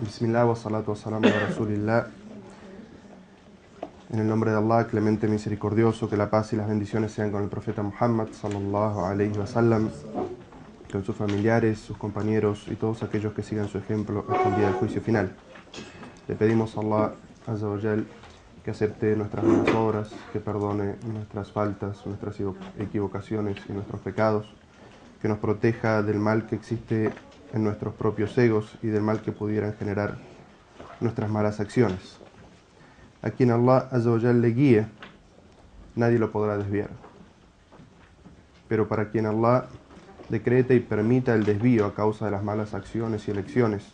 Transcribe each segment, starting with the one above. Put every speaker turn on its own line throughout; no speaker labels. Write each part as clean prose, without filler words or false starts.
Bismillah wa salatu wa salam ala Rasulillah. En el nombre de Allah, clemente misericordioso, que la paz y las bendiciones sean con el profeta Muhammad sallallahu alayhi wa sallam, con sus familiares, sus compañeros y todos aquellos que sigan su ejemplo hasta el día del juicio final. Le pedimos a Allah Azza wa Jal que acepte nuestras buenas obras, que perdone nuestras faltas, nuestras equivocaciones y nuestros pecados, que nos proteja del mal que existe en nuestros propios egos y del mal que pudieran generar nuestras malas acciones. A quien Allah Azza wa Jal le guíe, nadie lo podrá desviar. Pero para quien Allah decrete y permita el desvío a causa de las malas acciones y elecciones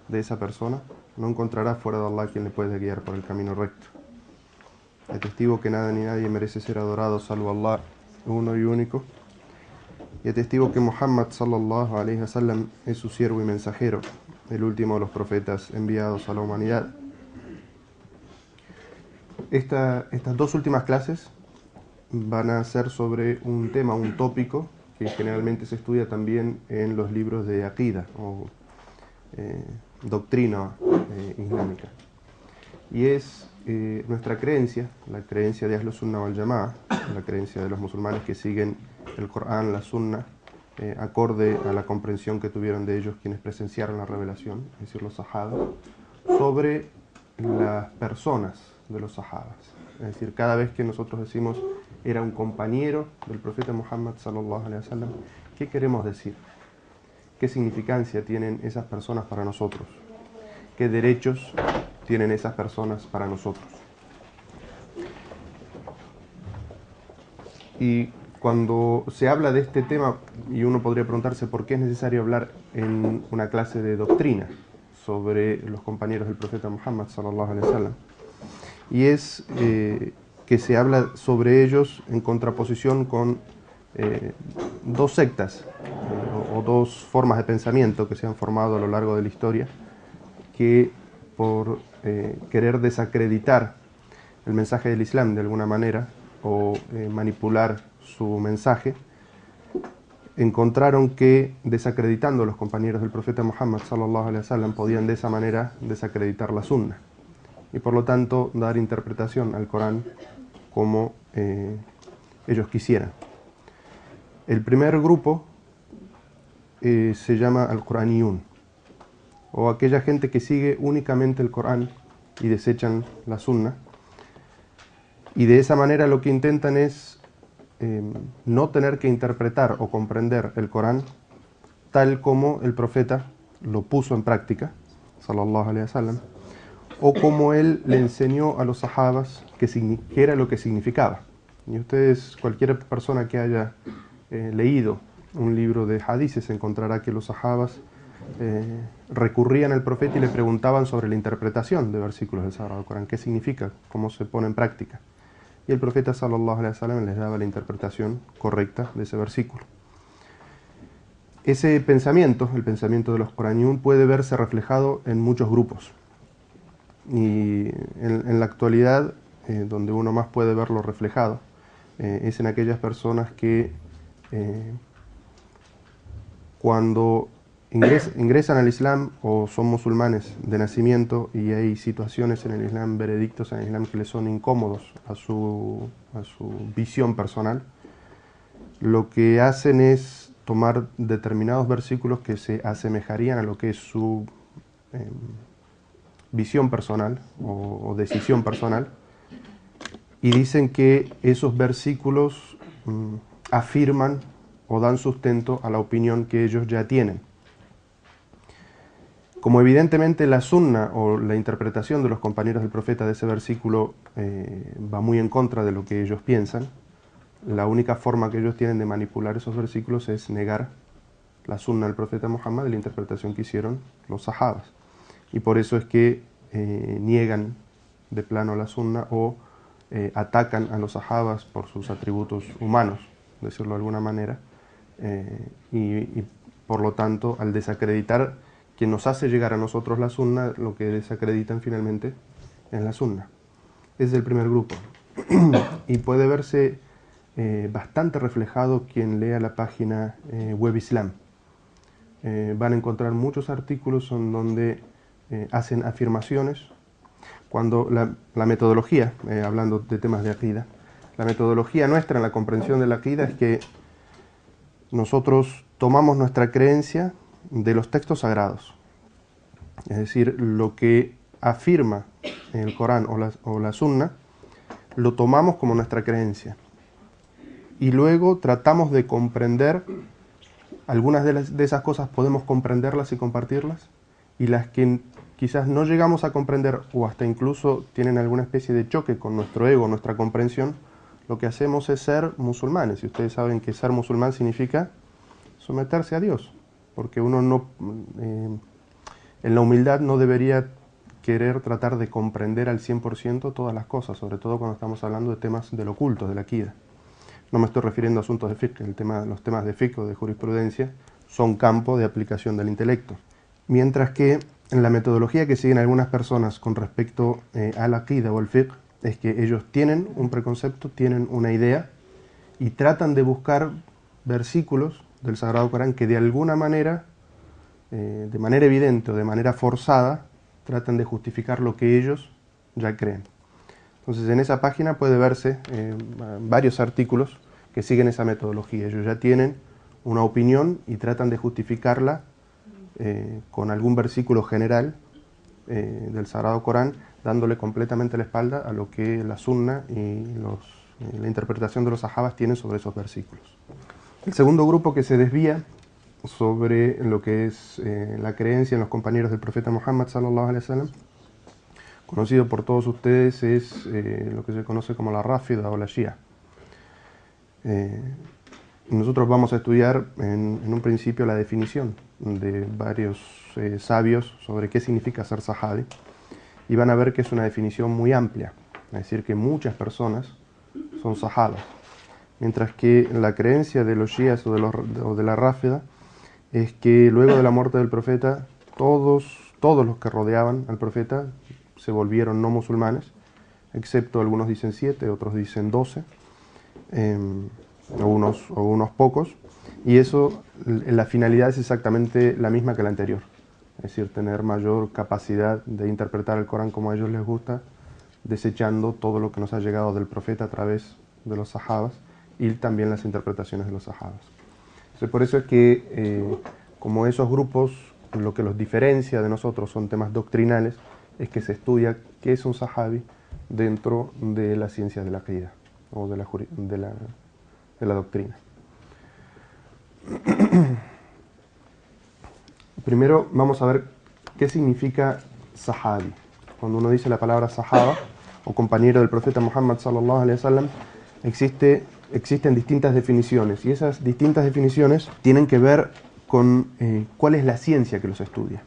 de esa persona, no encontrará fuera de Allah quien le pueda guiar por el camino recto. Atestigo que nada ni nadie merece ser adorado salvo Allah, uno y único. Y atestigo que Muhammad sallallahu alayhi wa sallam es su siervo y mensajero, el último de los profetas enviados a la humanidad. Estas dos últimas clases van a ser sobre un tema, un tópico que generalmente se estudia también en los libros de Aqida o doctrina islámica. Y es nuestra creencia, la creencia de Ahlus Sunnah wal Jama'ah, la creencia de los musulmanes que siguen el Corán, la Sunna, acorde a la comprensión que tuvieron de ellos quienes presenciaron la revelación, es decir, los sahabas, sobre las personas de los sahabas. Es decir, cada vez que nosotros decimos era un compañero del profeta Muhammad sallallahu alaihi wasallam, ¿qué queremos decir? ¿Qué significancia tienen esas personas para nosotros? ¿Qué derechos tienen esas personas para nosotros? Y cuando se habla de este tema, y uno podría preguntarse por qué es necesario hablar en una clase de doctrina sobre los compañeros del profeta Muhammad sallallahu alaihi wasallam, y es que se habla sobre ellos en contraposición con dos sectas o dos formas de pensamiento que se han formado a lo largo de la historia, que por querer desacreditar el mensaje del Islam de alguna manera o manipular su mensaje, encontraron que desacreditando a los compañeros del profeta Muhammad sallallahu alaihi wasallam podían de esa manera desacreditar la Sunna y por lo tanto dar interpretación al Corán como ellos quisieran. El primer grupo se llama al-Quraniyun, o aquella gente que sigue únicamente el Corán y desechan la Sunna, y de esa manera lo que intentan es no tener que interpretar o comprender el Corán tal como el profeta lo puso en práctica, sallallahu alaihi wasallam, o como él le enseñó a los sahabas que era lo que significaba. Y ustedes, cualquier persona que haya leído un libro de hadices, encontrará que los sahabas recurrían al profeta y le preguntaban sobre la interpretación de versículos del Sagrado Corán, qué significa, cómo se pone en práctica. Y el profeta sallallahu alaihi wasallam les daba la interpretación correcta de ese versículo. Ese pensamiento, el pensamiento de los Quraniyun, puede verse reflejado en muchos grupos. Y en la actualidad, donde uno más puede verlo reflejado, es en aquellas personas que cuando ingresan al Islam o son musulmanes de nacimiento y hay situaciones en el Islam, veredictos en el Islam que les son incómodos a su visión personal, lo que hacen es tomar determinados versículos que se asemejarían a lo que es su visión personal o decisión personal, y dicen que esos versículos afirman o dan sustento a la opinión que ellos ya tienen. Como evidentemente la sunna o la interpretación de los compañeros del profeta de ese versículo va muy en contra de lo que ellos piensan, la única forma que ellos tienen de manipular esos versículos es negar la sunna del profeta Muhammad y la interpretación que hicieron los sahabas. Y por eso es que niegan de plano la sunna o atacan a los sahabas por sus atributos humanos, decirlo de alguna manera, y por lo tanto al desacreditar quien nos hace llegar a nosotros la sunna, lo que desacreditan finalmente es la sunna. Ese es el primer grupo. Y puede verse bastante reflejado quien lea la página web Islam. Van a encontrar muchos artículos en donde hacen afirmaciones, cuando la metodología, hablando de temas de aqida, la metodología nuestra en la comprensión de la aqida es que nosotros tomamos nuestra creencia de los textos sagrados. Es decir, lo que afirma en el Corán o la Sunna, lo tomamos como nuestra creencia. Y luego tratamos de comprender, algunas de esas cosas podemos comprenderlas y compartirlas, y las que quizás no llegamos a comprender o hasta incluso tienen alguna especie de choque con nuestro ego, nuestra comprensión, lo que hacemos es ser musulmanes. Y ustedes saben que ser musulmán significa someterse a Dios, porque uno no, en la humildad no debería querer tratar de comprender al 100% todas las cosas, sobre todo cuando estamos hablando de temas del oculto, de la aqida. No me estoy refiriendo a asuntos de fiqh, los temas de fiqh o de jurisprudencia son campo de aplicación del intelecto. Mientras que en la metodología que siguen algunas personas con respecto a la aqida o al fiqh, es que ellos tienen un preconcepto, tienen una idea y tratan de buscar versículos del Sagrado Corán que de alguna manera, de manera evidente o de manera forzada, tratan de justificar lo que ellos ya creen. Entonces en esa página puede verse varios artículos que siguen esa metodología. Ellos ya tienen una opinión y tratan de justificarla con algún versículo general del Sagrado Corán, dándole completamente la espalda a lo que la Sunna y la interpretación de los sahabas tienen sobre esos versículos. El segundo grupo que se desvía sobre lo que es la creencia en los compañeros del profeta Muhammad sallallahu alaihi wasallam, conocido por todos ustedes, es lo que se conoce como la Ráfida o la Shia. Nosotros vamos a estudiar en un principio la definición de varios sabios sobre qué significa ser sahabi, y van a ver que es una definición muy amplia, es decir, que muchas personas son sahabas, mientras que la creencia de los Shias o de la Ráfida es que luego de la muerte del profeta, todos los que rodeaban al profeta se volvieron no musulmanes, excepto algunos dicen 7, otros dicen 12, o unos pocos, y eso, la finalidad es exactamente la misma que la anterior, es decir, tener mayor capacidad de interpretar el Corán como a ellos les gusta, desechando todo lo que nos ha llegado del profeta a través de los sahabas y también las interpretaciones de los sahabas. Entonces, por eso es que, como esos grupos, lo que los diferencia de nosotros son temas doctrinales, es que se estudia qué es un sahabi dentro de la ciencia de la aqida o de la doctrina. Primero vamos a ver qué significa sahabi. Cuando uno dice la palabra sahaba o compañero del profeta Muhammad sallallahu alaihi wasallam, existen distintas definiciones, y esas distintas definiciones tienen que ver con cuál es la ciencia que los estudia.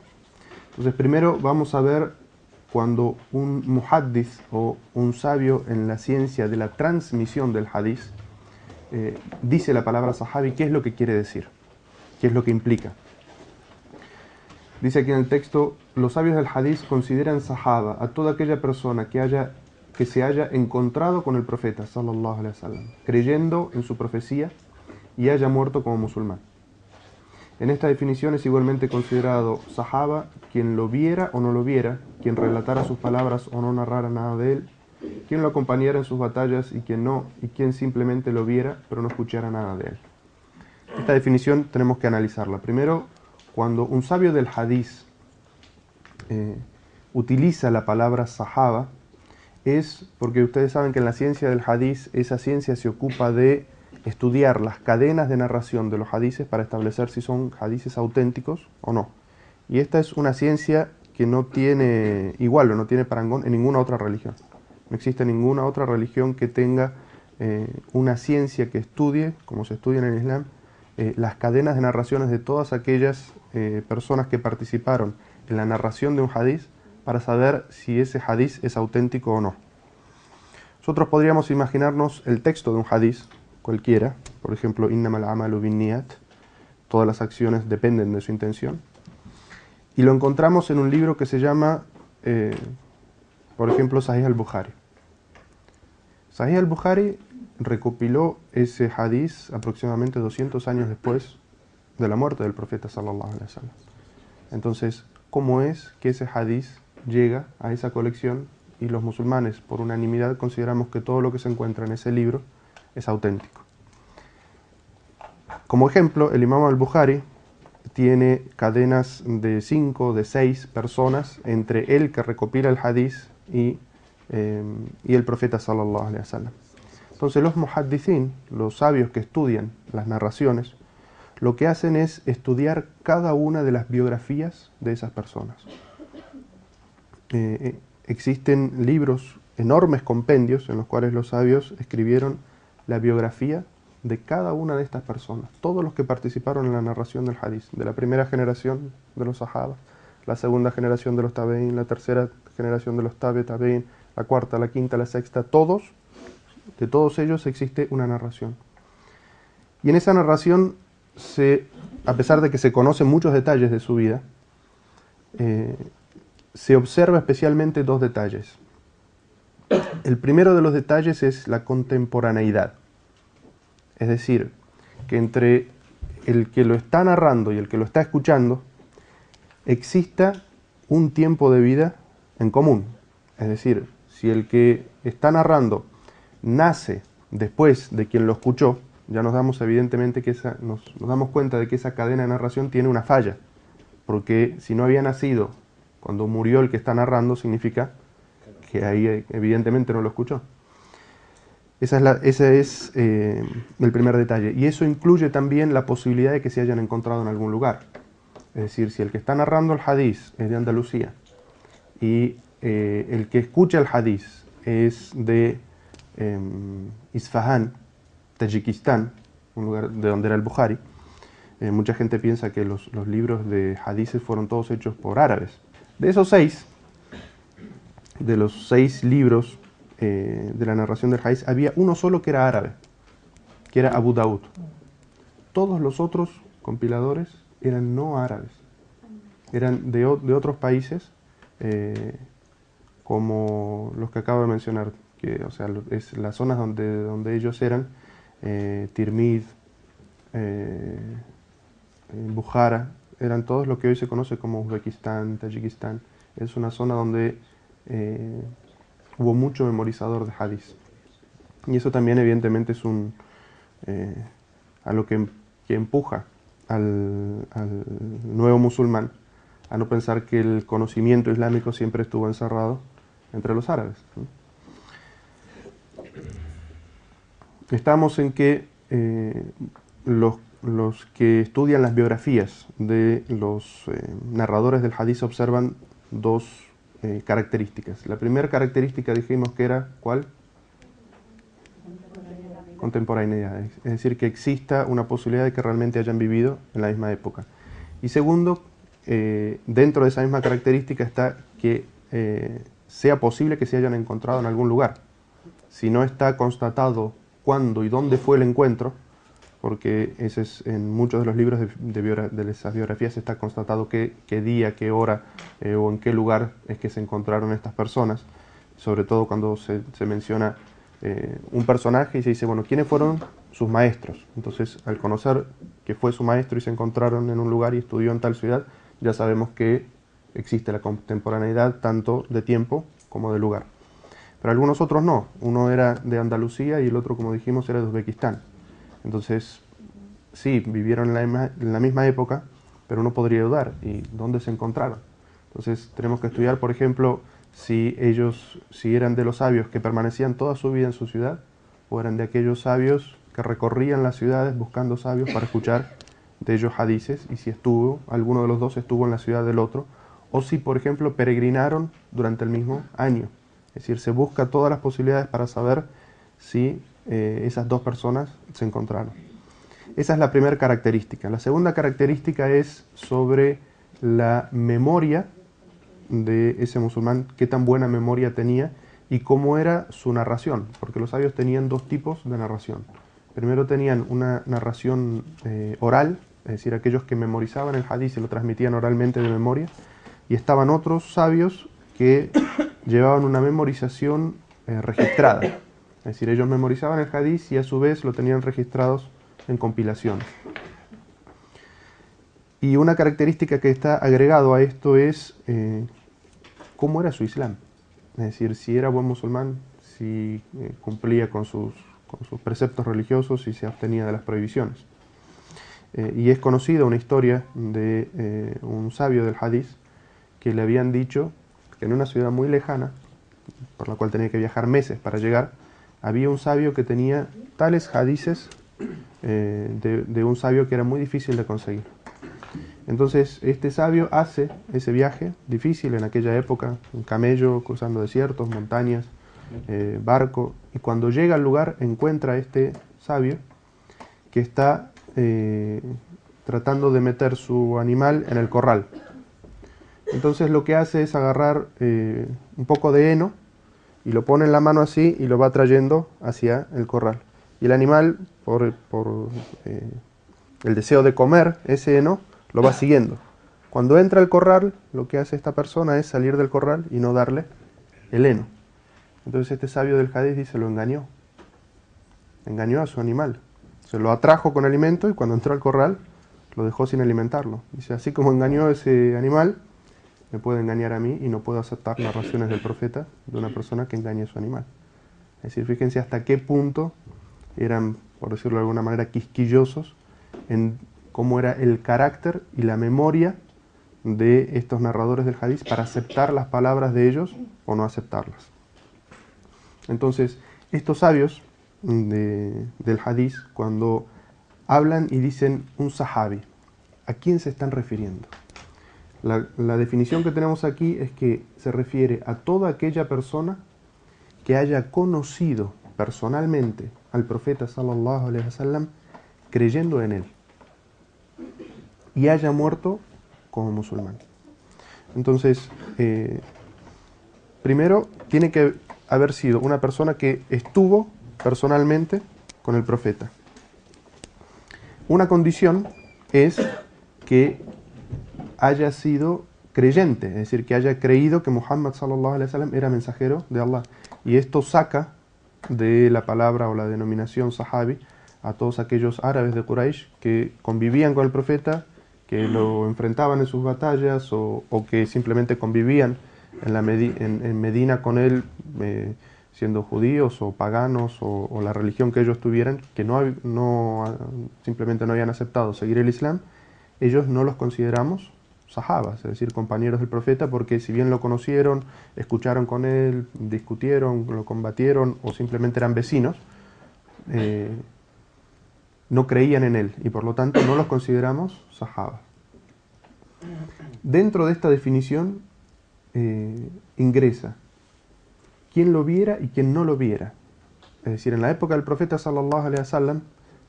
Entonces primero vamos a ver cuando un muhaddis o un sabio en la ciencia de la transmisión del hadith dice la palabra sahabi, ¿qué es lo que quiere decir? ¿Qué es lo que implica? Dice aquí en el texto, los sabios del hadith consideran sahaba a toda aquella persona que se haya encontrado con el profeta sallallahu alaihi wasallam, creyendo en su profecía y haya muerto como musulmán. En esta definición es igualmente considerado sahaba quien lo viera o no lo viera, quien relatara sus palabras o no narrara nada de él, quien lo acompañara en sus batallas y quien no, y quien simplemente lo viera pero no escuchara nada de él. Esta definición tenemos que analizarla. Primero, cuando un sabio del hadith utiliza la palabra sahaba, es porque ustedes saben que en la ciencia del hadith, esa ciencia se ocupa de estudiar las cadenas de narración de los hadices para establecer si son hadices auténticos o no. Y esta es una ciencia que no tiene igual o no tiene parangón en ninguna otra religión. No existe ninguna otra religión que tenga una ciencia que estudie, como se estudia en el Islam, las cadenas de narraciones de todas aquellas personas que participaron en la narración de un hadiz para saber si ese hadiz es auténtico o no. Nosotros podríamos imaginarnos el texto de un hadiz cualquiera, por ejemplo, innamal amalu binniyat, todas las acciones dependen de su intención, y lo encontramos en un libro que se llama, por ejemplo, Sahih al-Bukhari. Sahih al-Bukhari recopiló ese hadiz aproximadamente 200 años después de la muerte del profeta sallallahu alaihi wasallam. Entonces, cómo es que ese hadiz llega a esa colección y los musulmanes, por unanimidad, consideramos que todo lo que se encuentra en ese libro es auténtico. Como ejemplo, el Imam al-Bukhari tiene cadenas de 5, de 6 personas entre él que recopila el hadiz y el profeta sallallahu alaihi wasallam. Entonces los muhaddithin, los sabios que estudian las narraciones, lo que hacen es estudiar cada una de las biografías de esas personas. Existen libros, enormes compendios, en los cuales los sabios escribieron la biografía de cada una de estas personas, todos los que participaron en la narración del hadiz, de la primera generación de los sahaba, la segunda generación de los tabeín, la tercera generación de los tabeín, la cuarta, la quinta, la sexta, de todos ellos existe una narración. Y en esa narración, a pesar de que se conocen muchos detalles de su vida, se observa especialmente 2 detalles. El primero de los detalles es la contemporaneidad. Es decir, que entre el que lo está narrando y el que lo está escuchando exista un tiempo de vida en común. Es decir, si el que está narrando nace después de quien lo escuchó, ya nos damos evidentemente que nos damos cuenta de que esa cadena de narración tiene una falla, porque si no había nacido cuando murió el que está narrando, significa que ahí evidentemente no lo escuchó. Ese es el primer detalle. Y eso incluye también la posibilidad de que se hayan encontrado en algún lugar. Es decir, si el que está narrando el hadiz es de Andalucía y el que escucha el hadiz es de Isfahán, Tayikistán, un lugar de donde era el Bukhari, mucha gente piensa que los libros de hadices fueron todos hechos por árabes. De esos 6, de los 6 libros de la narración del hadiz, había uno solo que era árabe, que era Abu Daud. Todos los otros compiladores eran no árabes, eran de otros países, como los que acabo de mencionar, que, o sea, es las zonas donde ellos eran, Tirmidh, Bukhara, eran todos lo que hoy se conoce como Uzbekistán, Tayikistán. Es una zona donde hubo mucho memorizador de hadith. Y eso también evidentemente es algo que empuja al nuevo musulmán a no pensar que el conocimiento islámico siempre estuvo encerrado entre los árabes, ¿no? Estamos en que los que estudian las biografías de los narradores del hadith observan 2 características. La primera característica dijimos que era, ¿cuál? Contemporaneidad. Es decir, que exista una posibilidad de que realmente hayan vivido en la misma época. Y segundo, dentro de esa misma característica está que sea posible que se hayan encontrado en algún lugar. Si no está constatado cuándo y dónde fue el encuentro, porque ese es, en muchos de los libros de esas biografías está constatado qué día, qué hora o en qué lugar es que se encontraron estas personas, sobre todo cuando se menciona un personaje y se dice, bueno, ¿quiénes fueron sus maestros? Entonces, al conocer que fue su maestro y se encontraron en un lugar y estudió en tal ciudad, ya sabemos que existe la contemporaneidad tanto de tiempo como de lugar. Pero algunos otros no. Uno era de Andalucía y el otro, como dijimos, era de Uzbekistán. Entonces, sí, vivieron en la misma época, pero uno podría dudar. ¿Y dónde se encontraron? Entonces, tenemos que estudiar, por ejemplo, si eran de los sabios que permanecían toda su vida en su ciudad, o eran de aquellos sabios que recorrían las ciudades buscando sabios para escuchar de ellos hadices, y si alguno de los dos estuvo en la ciudad del otro, o si, por ejemplo, peregrinaron durante el mismo año. Es decir, se busca todas las posibilidades para saber si esas 2 personas se encontraron. Esa es la primera característica. La segunda característica es sobre la memoria de ese musulmán, qué tan buena memoria tenía y cómo era su narración, porque los sabios tenían 2 tipos de narración. Primero tenían una narración oral, es decir, aquellos que memorizaban el hadith y lo transmitían oralmente de memoria, y estaban otros sabios que llevaban una memorización registrada. Es decir, ellos memorizaban el hadith y a su vez lo tenían registrados en compilaciones. Y una característica que está agregado a esto es cómo era su Islam. Es decir, si era buen musulmán, si cumplía con sus preceptos religiosos y se abstenía de las prohibiciones. Y es conocida una historia de un sabio del hadith que le habían dicho que en una ciudad muy lejana, por la cual tenía que viajar meses para llegar, había un sabio que tenía tales hadices de un sabio que era muy difícil de conseguir. Entonces este sabio hace ese viaje difícil en aquella época, en camello, cruzando desiertos, montañas, barco, y cuando llega al lugar encuentra a este sabio que está tratando de meter su animal en el corral. Entonces lo que hace es agarrar un poco de heno y lo pone en la mano así y lo va trayendo hacia el corral. Y el animal, por el deseo de comer ese heno, lo va siguiendo. Cuando entra al corral, lo que hace esta persona es salir del corral y no darle el heno. Entonces este sabio del hadith dice, lo engañó. Engañó a su animal. Se lo atrajo con alimento y cuando entró al corral, lo dejó sin alimentarlo. Dice, así como engañó a ese animal, me puede engañar a mí y no puedo aceptar narraciones del profeta de una persona que engañe a su animal. Es decir, fíjense hasta qué punto eran, por decirlo de alguna manera, quisquillosos en cómo era el carácter y la memoria de estos narradores del hadith para aceptar las palabras de ellos o no aceptarlas. Entonces, estos sabios del hadith, cuando hablan y dicen un sahabi, ¿a quién se están refiriendo? La definición que tenemos aquí es que se refiere a toda aquella persona que haya conocido personalmente al profeta sallallahu alaihi wasallam creyendo en él y haya muerto como musulmán. Entonces, primero tiene que haber sido una persona que estuvo personalmente con el profeta. Una condición es que haya sido creyente, es decir, que haya creído que Muhammad sallallahu alaihi wasallam era mensajero de Allah. Y esto saca de la palabra o la denominación sahabi a todos aquellos árabes de Quraysh que convivían con el profeta, que lo enfrentaban en sus batallas o que simplemente convivían en Medina con él, siendo judíos o paganos o la religión que ellos tuvieran, que simplemente no habían aceptado seguir el Islam. Ellos no los consideramos sahabas, es decir, compañeros del profeta, porque si bien lo conocieron, escucharon con él, discutieron, lo combatieron o simplemente eran vecinos, no creían en él y por lo tanto no los consideramos sahabas. Dentro de esta definición ingresa quien lo viera y quien no lo viera. Es decir, en la época del profeta sallallahu alaihi wasallam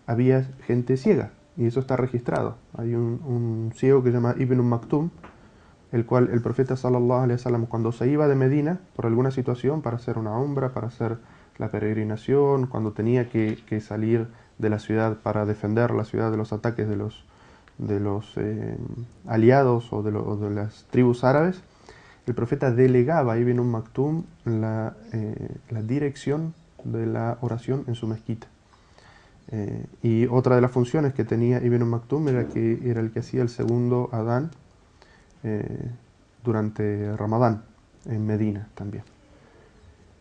había gente ciega y eso está registrado. Hay un ciego que se llama Ibn Maktum, el cual el profeta sallallahu alaihi wasallam cuando se iba de Medina por alguna situación para hacer una umra, para hacer la peregrinación, cuando tenía que salir de la ciudad para defender la ciudad de los ataques de los aliados o de las tribus árabes, el profeta delegaba a Ibn Maktum la dirección de la oración en su mezquita. Y otra de las funciones que tenía Ibn Maktum era el que hacía el segundo adán durante Ramadán, en Medina también.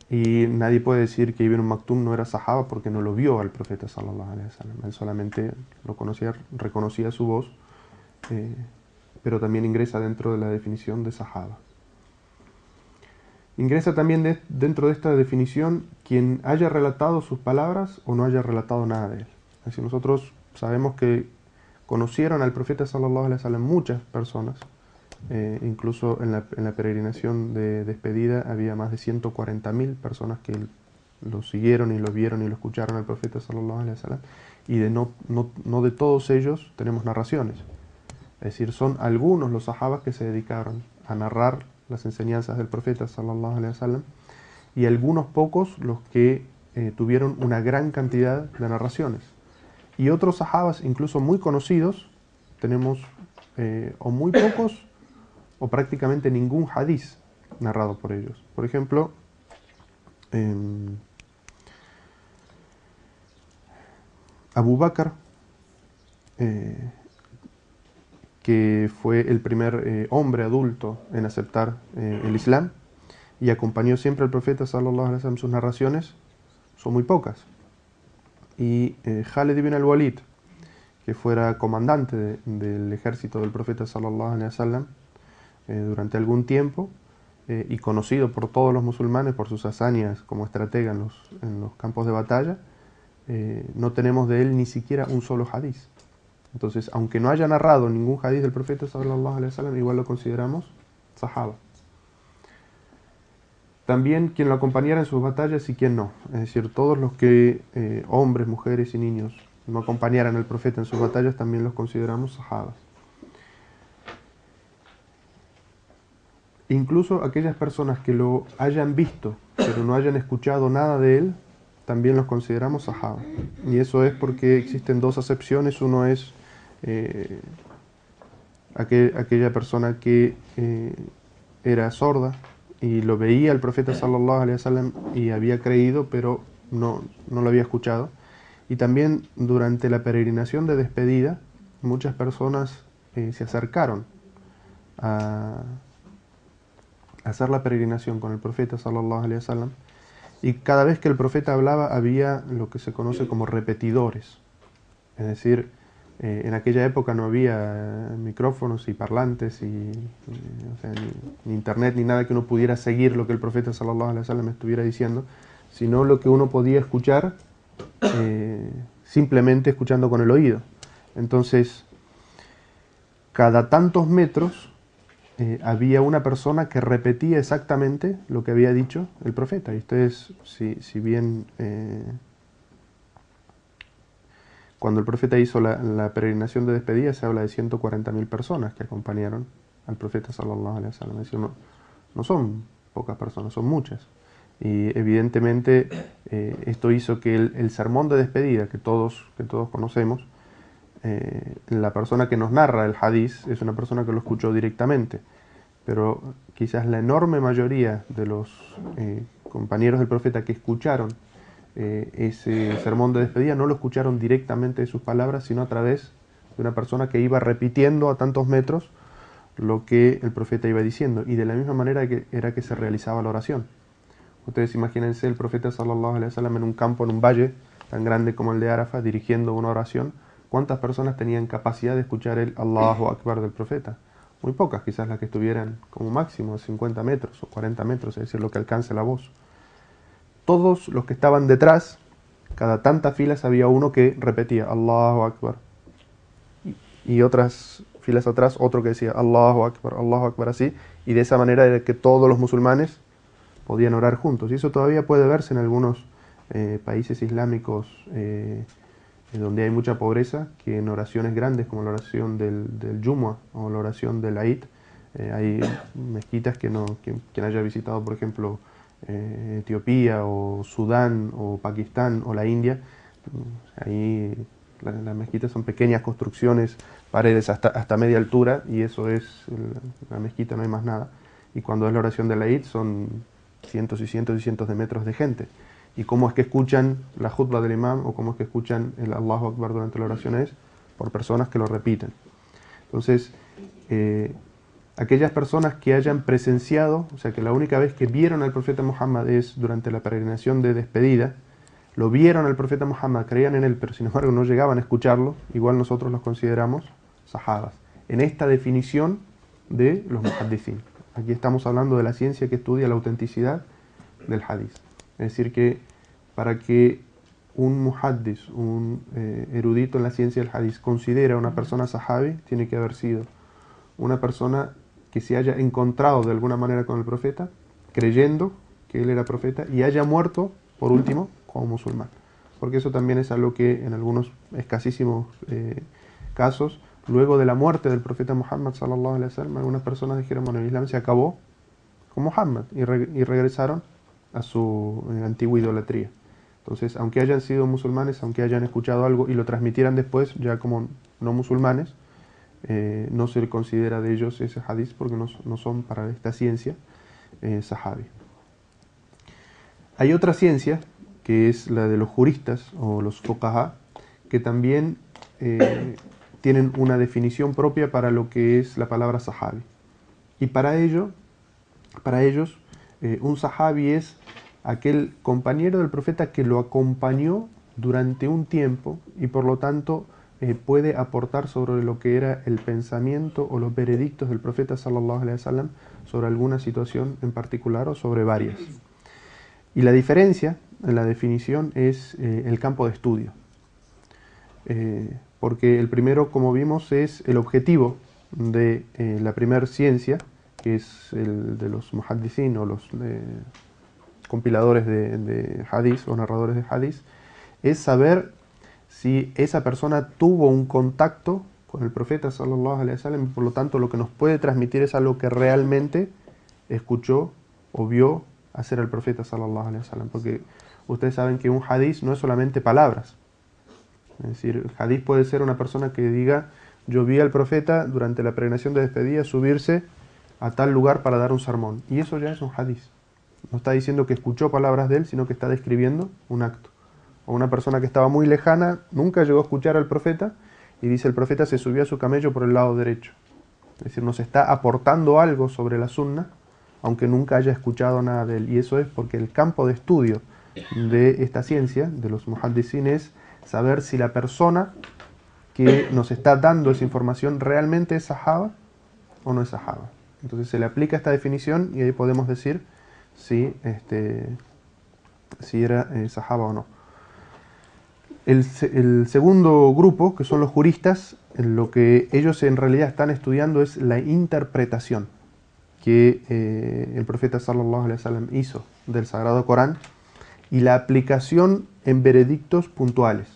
Y nadie puede decir que Ibn Maktum no era sahaba porque no lo vio al profeta sallallahu alaihi wasallam. Él solamente lo conocía, reconocía su voz, pero también ingresa dentro de la definición de sahaba. Ingresa también dentro de esta definición quien haya relatado sus palabras o no haya relatado nada de él. Es decir, nosotros sabemos que conocieron al profeta sallallahu alaihi wasallam muchas personas. Incluso en la peregrinación de despedida había más de 140.000 personas que lo siguieron y lo vieron y lo escucharon al profeta sallallahu alaihi wasallam, y no de todos ellos tenemos narraciones. Es decir, son algunos los sahabas que se dedicaron a narrar las enseñanzas del profeta sallallahu alaihi wasallam y algunos pocos los que tuvieron una gran cantidad de narraciones. Y otros sahabas, incluso muy conocidos, tenemos o muy pocos o prácticamente ningún hadiz narrado por ellos. Por ejemplo, Abu Bakr que fue el primer hombre adulto en aceptar el Islam y acompañó siempre al profeta sallallahu alaihi wasallam. Sus narraciones son muy pocas. Y Khalid ibn al-Walid, que fuera comandante del ejército del profeta sallallahu alaihi wasallam durante algún tiempo, y conocido por todos los musulmanes por sus hazañas como estratega en los campos de batalla, no tenemos de él ni siquiera un solo hadiz. Entonces, aunque no haya narrado ningún hadiz del profeta sallallahu alaihi wasallam, igual lo consideramos sahaba. También quien lo acompañara en sus batallas y quien no. Es decir, todos los que, hombres, mujeres y niños, no acompañaran al profeta en sus batallas, también los consideramos sahabas. Incluso aquellas personas que lo hayan visto, pero no hayan escuchado nada de él, también los consideramos sahabas. Y eso es porque existen dos acepciones. Uno es aquella persona que era sorda y lo veía el profeta sallallahu alaihi wasallam y había creído, pero no lo había escuchado. Y también durante la peregrinación de despedida, muchas personas se acercaron a hacer la peregrinación con el profeta sallallahu alaihi wasallam, y cada vez que el profeta hablaba había lo que se conoce como repetidores. Es decir, en aquella época no había micrófonos y parlantes o sea, ni internet ni nada que uno pudiera seguir lo que el profeta sallallahu alaihi wasallam estuviera diciendo, sino lo que uno podía escuchar simplemente escuchando con el oído. Entonces, cada tantos metros había una persona que repetía exactamente lo que había dicho el profeta. Y ustedes, si bien cuando el profeta hizo la peregrinación de despedida, se habla de 140.000 personas que acompañaron al profeta sallallahu alaihi wasallam. Es decir, no son pocas personas, son muchas. Y evidentemente esto hizo que el sermón de despedida que todos conocemos, la persona que nos narra el hadiz es una persona que lo escuchó directamente, pero quizás la enorme mayoría de los compañeros del profeta que escucharon ese sermón de despedida no lo escucharon directamente de sus palabras, sino a través de una persona que iba repitiendo a tantos metros lo que el profeta iba diciendo, y de la misma manera era que se realizaba la oración. Ustedes imagínense el profeta sallallahu alaihi wasallam en un campo, en un valle tan grande como el de Arafat, dirigiendo una oración. ¿Cuántas personas tenían capacidad de escuchar el Allahu Akbar del profeta? Muy pocas, quizás las que estuvieran como máximo a 50 metros o 40 metros, es decir, lo que alcance la voz. Todos los que estaban detrás, cada tantas filas había uno que repetía Allahu Akbar, y otras filas atrás otro que decía Allahu Akbar, así, y de esa manera era que todos los musulmanes podían orar juntos. Y eso todavía puede verse en algunos países islámicos donde hay mucha pobreza, que en oraciones grandes como la oración del Jumu'ah o la oración del Eid, hay mezquitas que quien haya visitado, por ejemplo, Etiopía o Sudán o Pakistán o la India, ahí las mezquitas son pequeñas construcciones, paredes hasta media altura, y eso es la mezquita, no hay más nada. Y cuando es la oración del Eid son cientos y cientos y cientos de metros de gente. ¿Y cómo es que escuchan la khutbah del imam o cómo es que escuchan el Allahu Akbar durante la oración? Es por personas que lo repiten. Entonces, aquellas personas que hayan presenciado, o sea, que la única vez que vieron al profeta Muhammad es durante la peregrinación de despedida, lo vieron al profeta Muhammad, creían en él, pero sin embargo no llegaban a escucharlo, igual nosotros los consideramos sahabas, en esta definición de los muhaddithin. Aquí estamos hablando de la ciencia que estudia la autenticidad del hadith. Es decir, que para que un muhaddis, un erudito en la ciencia del hadith, considere a una persona sahabi, tiene que haber sido una persona que se haya encontrado de alguna manera con el profeta, creyendo que él era profeta, y haya muerto, por último, como musulmán. Porque eso también es algo que en algunos escasísimos casos, luego de la muerte del profeta Muhammad sallallahu alaihi wasallam, algunas personas dijeron, bueno, el Islam se acabó con Muhammad, y regresaron a su antigua idolatría. Entonces, aunque hayan sido musulmanes, aunque hayan escuchado algo y lo transmitieran después, ya como no musulmanes, no se le considera de ellos ese hadith, porque no son para esta ciencia sahabi. Hay otra ciencia, que es la de los juristas o los fuqaha, que también tienen una definición propia para lo que es la palabra sahabi. Y para ellos, un sahabi es aquel compañero del profeta que lo acompañó durante un tiempo y por lo tanto puede aportar sobre lo que era el pensamiento o los veredictos del profeta sallallahu alaihi wasallam sobre alguna situación en particular o sobre varias. Y la diferencia en la definición es el campo de estudio. Porque el primero, como vimos, es el objetivo de la primera ciencia, que es el de los muhaddithin o los compiladores de hadith o narradores de hadith, es saber si esa persona tuvo un contacto con el profeta sallallahu alaihi wasallam, por lo tanto lo que nos puede transmitir es algo que realmente escuchó o vio hacer al profeta sallallahu alaihi wasallam, porque ustedes saben que un hadith no es solamente palabras. Es decir, el hadith puede ser una persona que diga: yo vi al profeta durante la peregrinación de despedida subirse a tal lugar para dar un sermón, y eso ya es un hadith. No está diciendo que escuchó palabras de él, sino que está describiendo un acto. O una persona que estaba muy lejana, nunca llegó a escuchar al profeta, y dice: el profeta se subió a su camello por el lado derecho. Es decir, nos está aportando algo sobre la sunna, aunque nunca haya escuchado nada de él. Y eso es porque el campo de estudio de esta ciencia, de los muhaddithin, es saber si la persona que nos está dando esa información realmente es sahaba o no es sahaba. Entonces se le aplica esta definición y ahí podemos decir si era sahaba o no. El segundo grupo, que son los juristas, lo que ellos en realidad están estudiando es la interpretación que el profeta sallallahu alaihi wasallam hizo del Sagrado Corán y la aplicación en veredictos puntuales.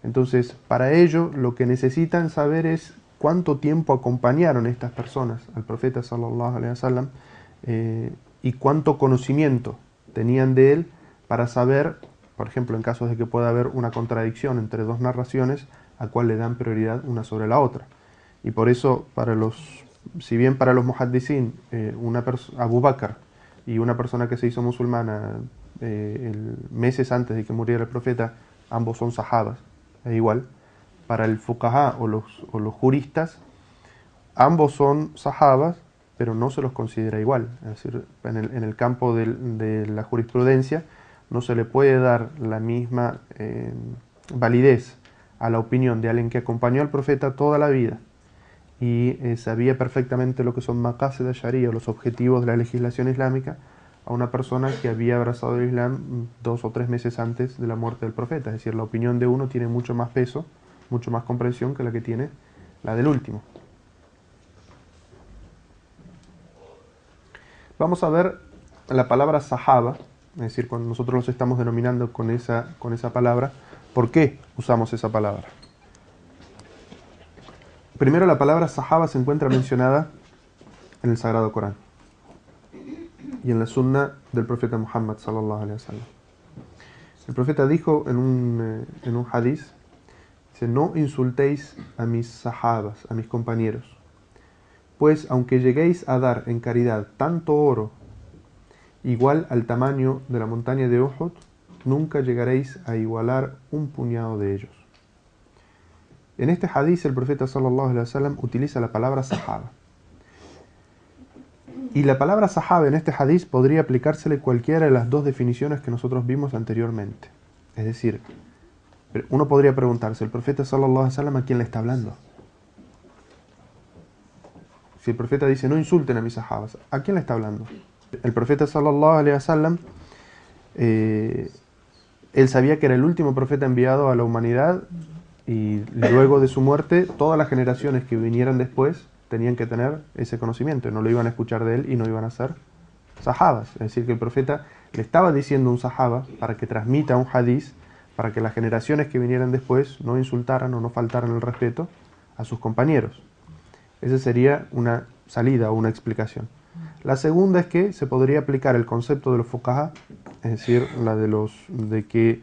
Entonces, para ello, lo que necesitan saber es cuánto tiempo acompañaron estas personas al profeta sallallahu alaihi wasallam y cuánto conocimiento tenían de él para saber, por ejemplo, en casos de que pueda haber una contradicción entre dos narraciones, a cuál le dan prioridad una sobre la otra. Y por eso, si bien para los muhaddithin, Abu Bakr y una persona que se hizo musulmana meses antes de que muriera el profeta, ambos son sahabas, es igual. Para el fuqaha o los juristas, ambos son sahabas, pero no se los considera igual. Es decir, en el campo de la jurisprudencia no se le puede dar la misma validez a la opinión de alguien que acompañó al profeta toda la vida y sabía perfectamente lo que son maqasid al-sharia, los objetivos de la legislación islámica, a una persona que había abrazado el Islam 2 o 3 meses antes de la muerte del profeta. Es decir, la opinión de uno tiene mucho más peso, mucho más comprensión que la que tiene la del último. Vamos a ver la palabra sahaba, es decir, cuando nosotros los estamos denominando con esa palabra, ¿por qué usamos esa palabra? Primero, la palabra sahaba se encuentra mencionada en el Sagrado Corán y en la sunna del profeta Muhammad sallallahu alaihi wasallam. El profeta dijo en un hadith, dice: no insultéis a mis sahabas, a mis compañeros, pues aunque lleguéis a dar en caridad tanto oro igual al tamaño de la montaña de Uhud, nunca llegaréis a igualar un puñado de ellos. En este hadith el profeta sallallahu alaihi wasallam utiliza la palabra sahaba. Y la palabra sahaba en este hadith podría aplicársele cualquiera de las dos definiciones que nosotros vimos anteriormente. Es decir, uno podría preguntarse: ¿el profeta sallallahu alaihi wasallam a quién le está hablando? Si el profeta dice: no insulten a mis sahabas, ¿a quién le está hablando? El profeta sallallahu alaihi wasallam, él sabía que era el último profeta enviado a la humanidad y luego de su muerte todas las generaciones que vinieran después tenían que tener ese conocimiento, no lo iban a escuchar de él y no iban a ser sahabas. Es decir, que el profeta le estaba diciendo a un sahaba para que transmita un hadith, para que las generaciones que vinieran después no insultaran o no faltaran el respeto a sus compañeros. Esa sería una salida o una explicación. La segunda es que se podría aplicar el concepto de los fuqaha, es decir, la de que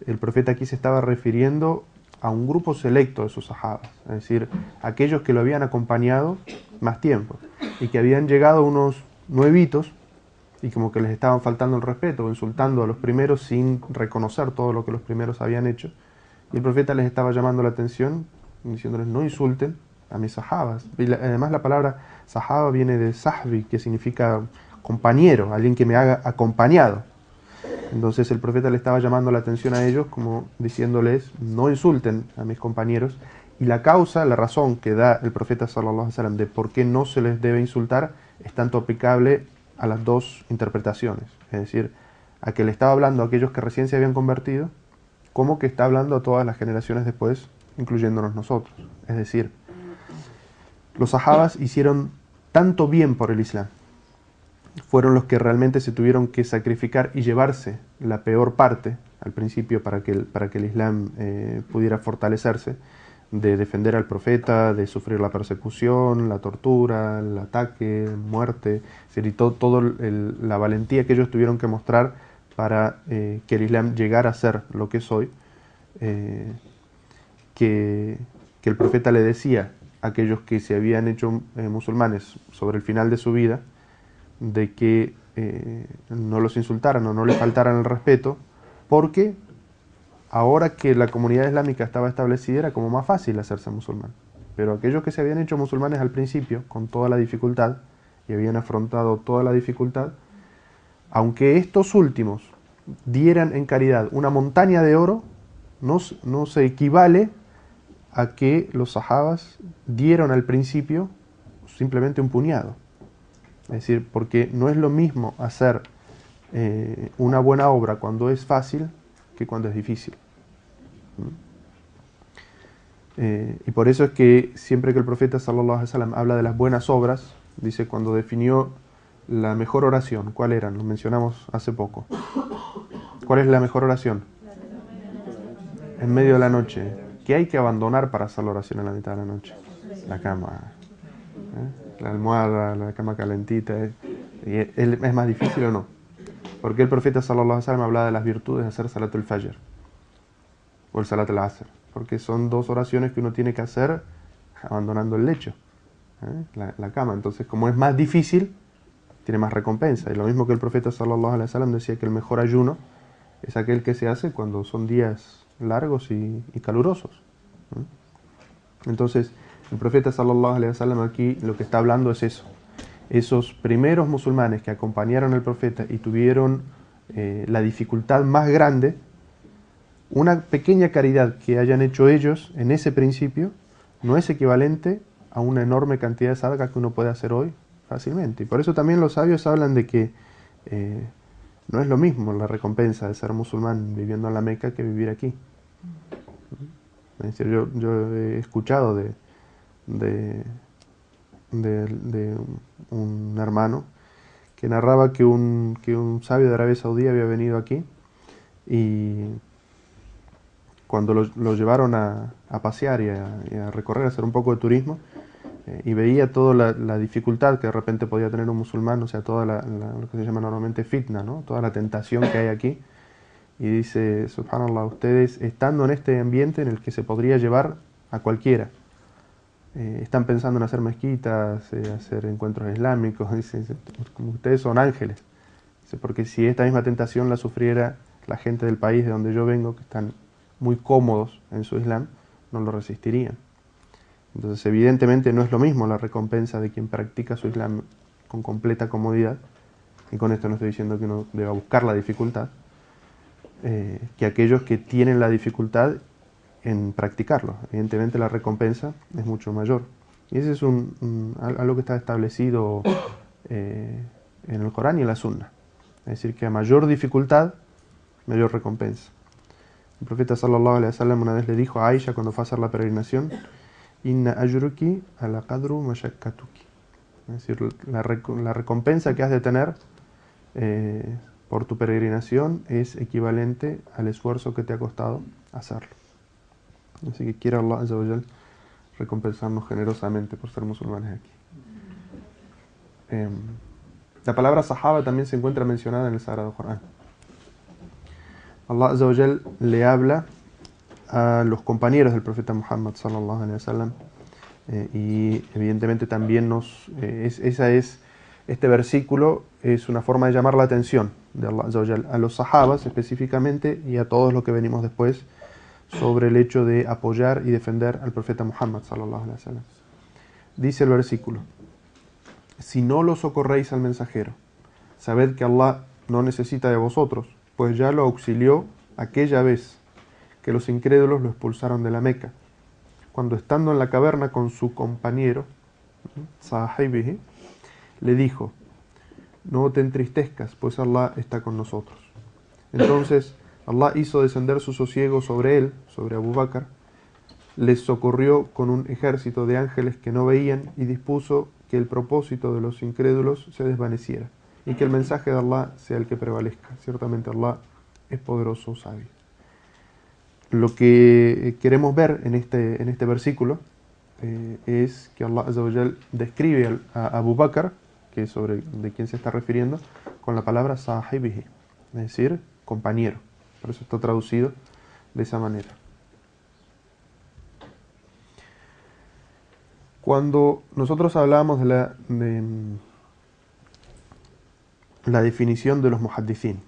el profeta aquí se estaba refiriendo a un grupo selecto de sus sahabas, es decir, aquellos que lo habían acompañado más tiempo y que habían llegado unos nuevitos y como que les estaban faltando el respeto o insultando a los primeros sin reconocer todo lo que los primeros habían hecho, y el profeta les estaba llamando la atención diciéndoles no insulten a mis sahabas. Y además la palabra sahaba viene de sahbi, que significa compañero, alguien que me haga acompañado. Entonces el profeta le estaba llamando la atención a ellos como diciéndoles no insulten a mis compañeros, y la causa, la razón que da el profeta sallallahu alaihi wasallam de por qué no se les debe insultar es tanto aplicable a las dos interpretaciones, es decir, a que le estaba hablando a aquellos que recién se habían convertido, como que está hablando a todas las generaciones después, incluyéndonos nosotros. Es decir, los sahabas hicieron tanto bien por el Islam, fueron los que realmente se tuvieron que sacrificar y llevarse la peor parte al principio para que el Islam pudiera fortalecerse, de defender al profeta, de sufrir la persecución, la tortura, el ataque, muerte, es decir, y toda la valentía que ellos tuvieron que mostrar para que el Islam llegara a ser lo que es hoy, que el profeta le decía a aquellos que se habían hecho musulmanes sobre el final de su vida, de que no los insultaran o no les faltaran el respeto, porque ahora que la comunidad islámica estaba establecida era como más fácil hacerse musulmán. Pero aquellos que se habían hecho musulmanes al principio, con toda la dificultad, y habían afrontado toda la dificultad, aunque estos últimos dieran en caridad una montaña de oro, no se equivale a que los sahabas dieron al principio simplemente un puñado. Es decir, porque no es lo mismo hacer una buena obra cuando es fácil que cuando es difícil. Y por eso es que siempre que el profeta sallallahu alaihi wasallam habla de las buenas obras, dice cuando definió la mejor oración, ¿cuál era? Lo mencionamos hace poco. ¿Cuál es la mejor oración? En medio de la noche. ¿Qué hay que abandonar para hacer la oración en la mitad de la noche? La cama, la almohada, la cama calentita. ¿Es más difícil o no? Porque el profeta sallallahu alaihi wasallam hablaba de las virtudes de hacer salatul fajr o el salat al-asr, porque son dos oraciones que uno tiene que hacer abandonando el lecho, la cama. Entonces, como es más difícil, tiene más recompensa. Y lo mismo que el profeta sallallahu alaihi wasallam decía que el mejor ayuno es aquel que se hace cuando son días largos y calurosos. Entonces, el profeta sallallahu alaihi wasallam aquí lo que está hablando es eso. Esos primeros musulmanes que acompañaron al profeta y tuvieron la dificultad más grande, una pequeña caridad que hayan hecho ellos en ese principio no es equivalente a una enorme cantidad de sadaka que uno puede hacer hoy fácilmente. Y por eso también los sabios hablan de que no es lo mismo la recompensa de ser musulmán viviendo en la Meca que vivir aquí. Es decir, yo he escuchado de un hermano que narraba que un sabio de Arabia Saudí había venido aquí y cuando lo llevaron a pasear y a recorrer, a hacer un poco de turismo, y veía toda la dificultad que de repente podía tener un musulmán, o sea, toda lo que se llama normalmente fitna, ¿no? Toda la tentación que hay aquí, y dice, subhanallah, ustedes estando en este ambiente en el que se podría llevar a cualquiera, están pensando en hacer mezquitas, hacer encuentros islámicos, dice, como ustedes son ángeles. Dice, porque si esta misma tentación la sufriera la gente del país de donde yo vengo, que están muy cómodos en su Islam, no lo resistirían. Entonces, evidentemente no es lo mismo la recompensa de quien practica su Islam con completa comodidad, y con esto no estoy diciendo que uno deba buscar la dificultad, que aquellos que tienen la dificultad en practicarlo. Evidentemente la recompensa es mucho mayor. Y ese es algo que está establecido en el Corán y en la Sunna. Es decir, que a mayor dificultad, mayor recompensa. El profeta sallallahu alaihi wasallam una vez le dijo a Aisha cuando fue a hacer la peregrinación, Inna ajruki ala qadru mashakkatuki. Es decir, la recompensa que has de tener por tu peregrinación es equivalente al esfuerzo que te ha costado hacerlo. Así que quiera Allah Azza wa Jal recompensarnos generosamente por ser musulmanes aquí. La palabra sahaba también se encuentra mencionada en el Sagrado Corán. Allah Azza wa Jal le habla a los compañeros del profeta Muhammad sallallahu alaihi wasallam, y evidentemente también este versículo es una forma de llamar la atención de Allah Azza wa Jal a los sahabas específicamente y a todos los que venimos después, sobre el hecho de apoyar y defender al profeta Muhammad sallallahu alaihi wasallam. Dice el versículo: si no lo socorréis al mensajero, sabed que Allah no necesita de vosotros, pues ya lo auxilió aquella vez que los incrédulos lo expulsaron de la Meca, cuando estando en la caverna con su compañero, sahibihi, le dijo: no te entristezcas, pues Allah está con nosotros. Entonces Allah hizo descender su sosiego sobre él, sobre Abu Bakr, les socorrió con un ejército de ángeles que no veían y dispuso que el propósito de los incrédulos se desvaneciera y que el mensaje de Allah sea el que prevalezca. Ciertamente Allah es poderoso, sabio. Lo que queremos ver en este versículo es que Allah Azza wa Jal describe a Abu Bakr, que es de quien se está refiriendo, con la palabra sahibihi, es decir, compañero. Por eso está traducido de esa manera. Cuando nosotros hablamos de la definición de los muhaddithin,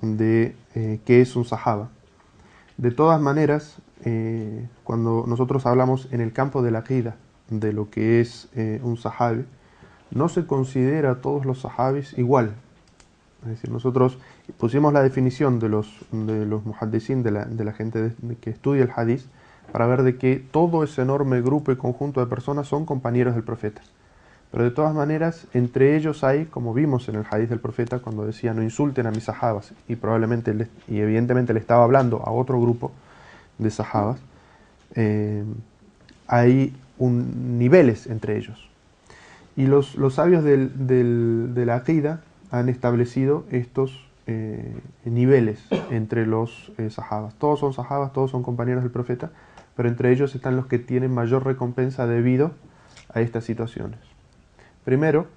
de qué es un sahaba, de todas maneras, cuando nosotros hablamos en el campo de la aqida de lo que es un sahabi, no se considera a todos los sahabis igual. Es decir, nosotros pusimos la definición de los muhaddithin, de la gente que estudia el hadith, para ver de que todo ese enorme grupo y conjunto de personas son compañeros del profeta. Pero de todas maneras, entre ellos hay, como vimos en el hadith del profeta, cuando decía no insulten a mis sahabas, y evidentemente le estaba hablando a otro grupo de sahabas, hay niveles entre ellos. Y los sabios de la aqida han establecido estos niveles entre los sahabas. Todos son sahabas, todos son compañeros del profeta, pero entre ellos están los que tienen mayor recompensa debido a estas situaciones. Primero,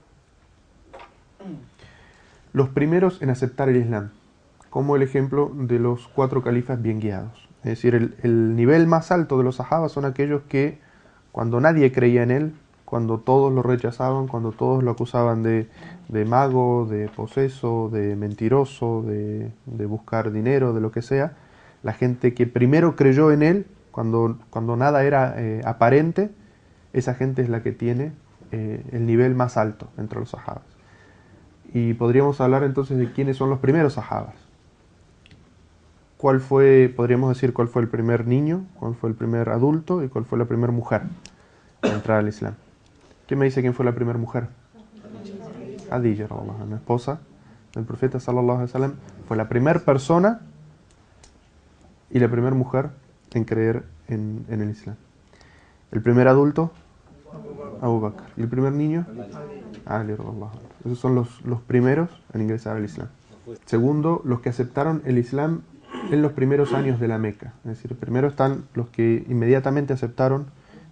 los primeros en aceptar el Islam, como el ejemplo de los 4 califas bien guiados. Es decir, el nivel más alto de los sahabas son aquellos que, cuando nadie creía en él, cuando todos lo rechazaban, cuando todos lo acusaban de mago, de poseso, de mentiroso, de buscar dinero, de lo que sea, la gente que primero creyó en él, cuando nada era aparente, esa gente es la que tiene el nivel más alto entre los sahabas. Y podríamos hablar entonces de quiénes son los primeros sahabas. Podríamos decir cuál fue el primer niño, cuál fue el primer adulto y cuál fue la primera mujer a entrar al Islam. ¿Quién me dice quién fue la primera mujer? Khadija, la esposa del profeta sallallahu alaihi wasallam, fue la primera persona y la primera mujer en creer en el Islam. El primer adulto, Abu Bakr. ¿Y el primer niño? Ali. Esos son los primeros en ingresar al Islam. Segundo, los que aceptaron el Islam en los primeros años de la Meca. Es decir, primero están los que inmediatamente aceptaron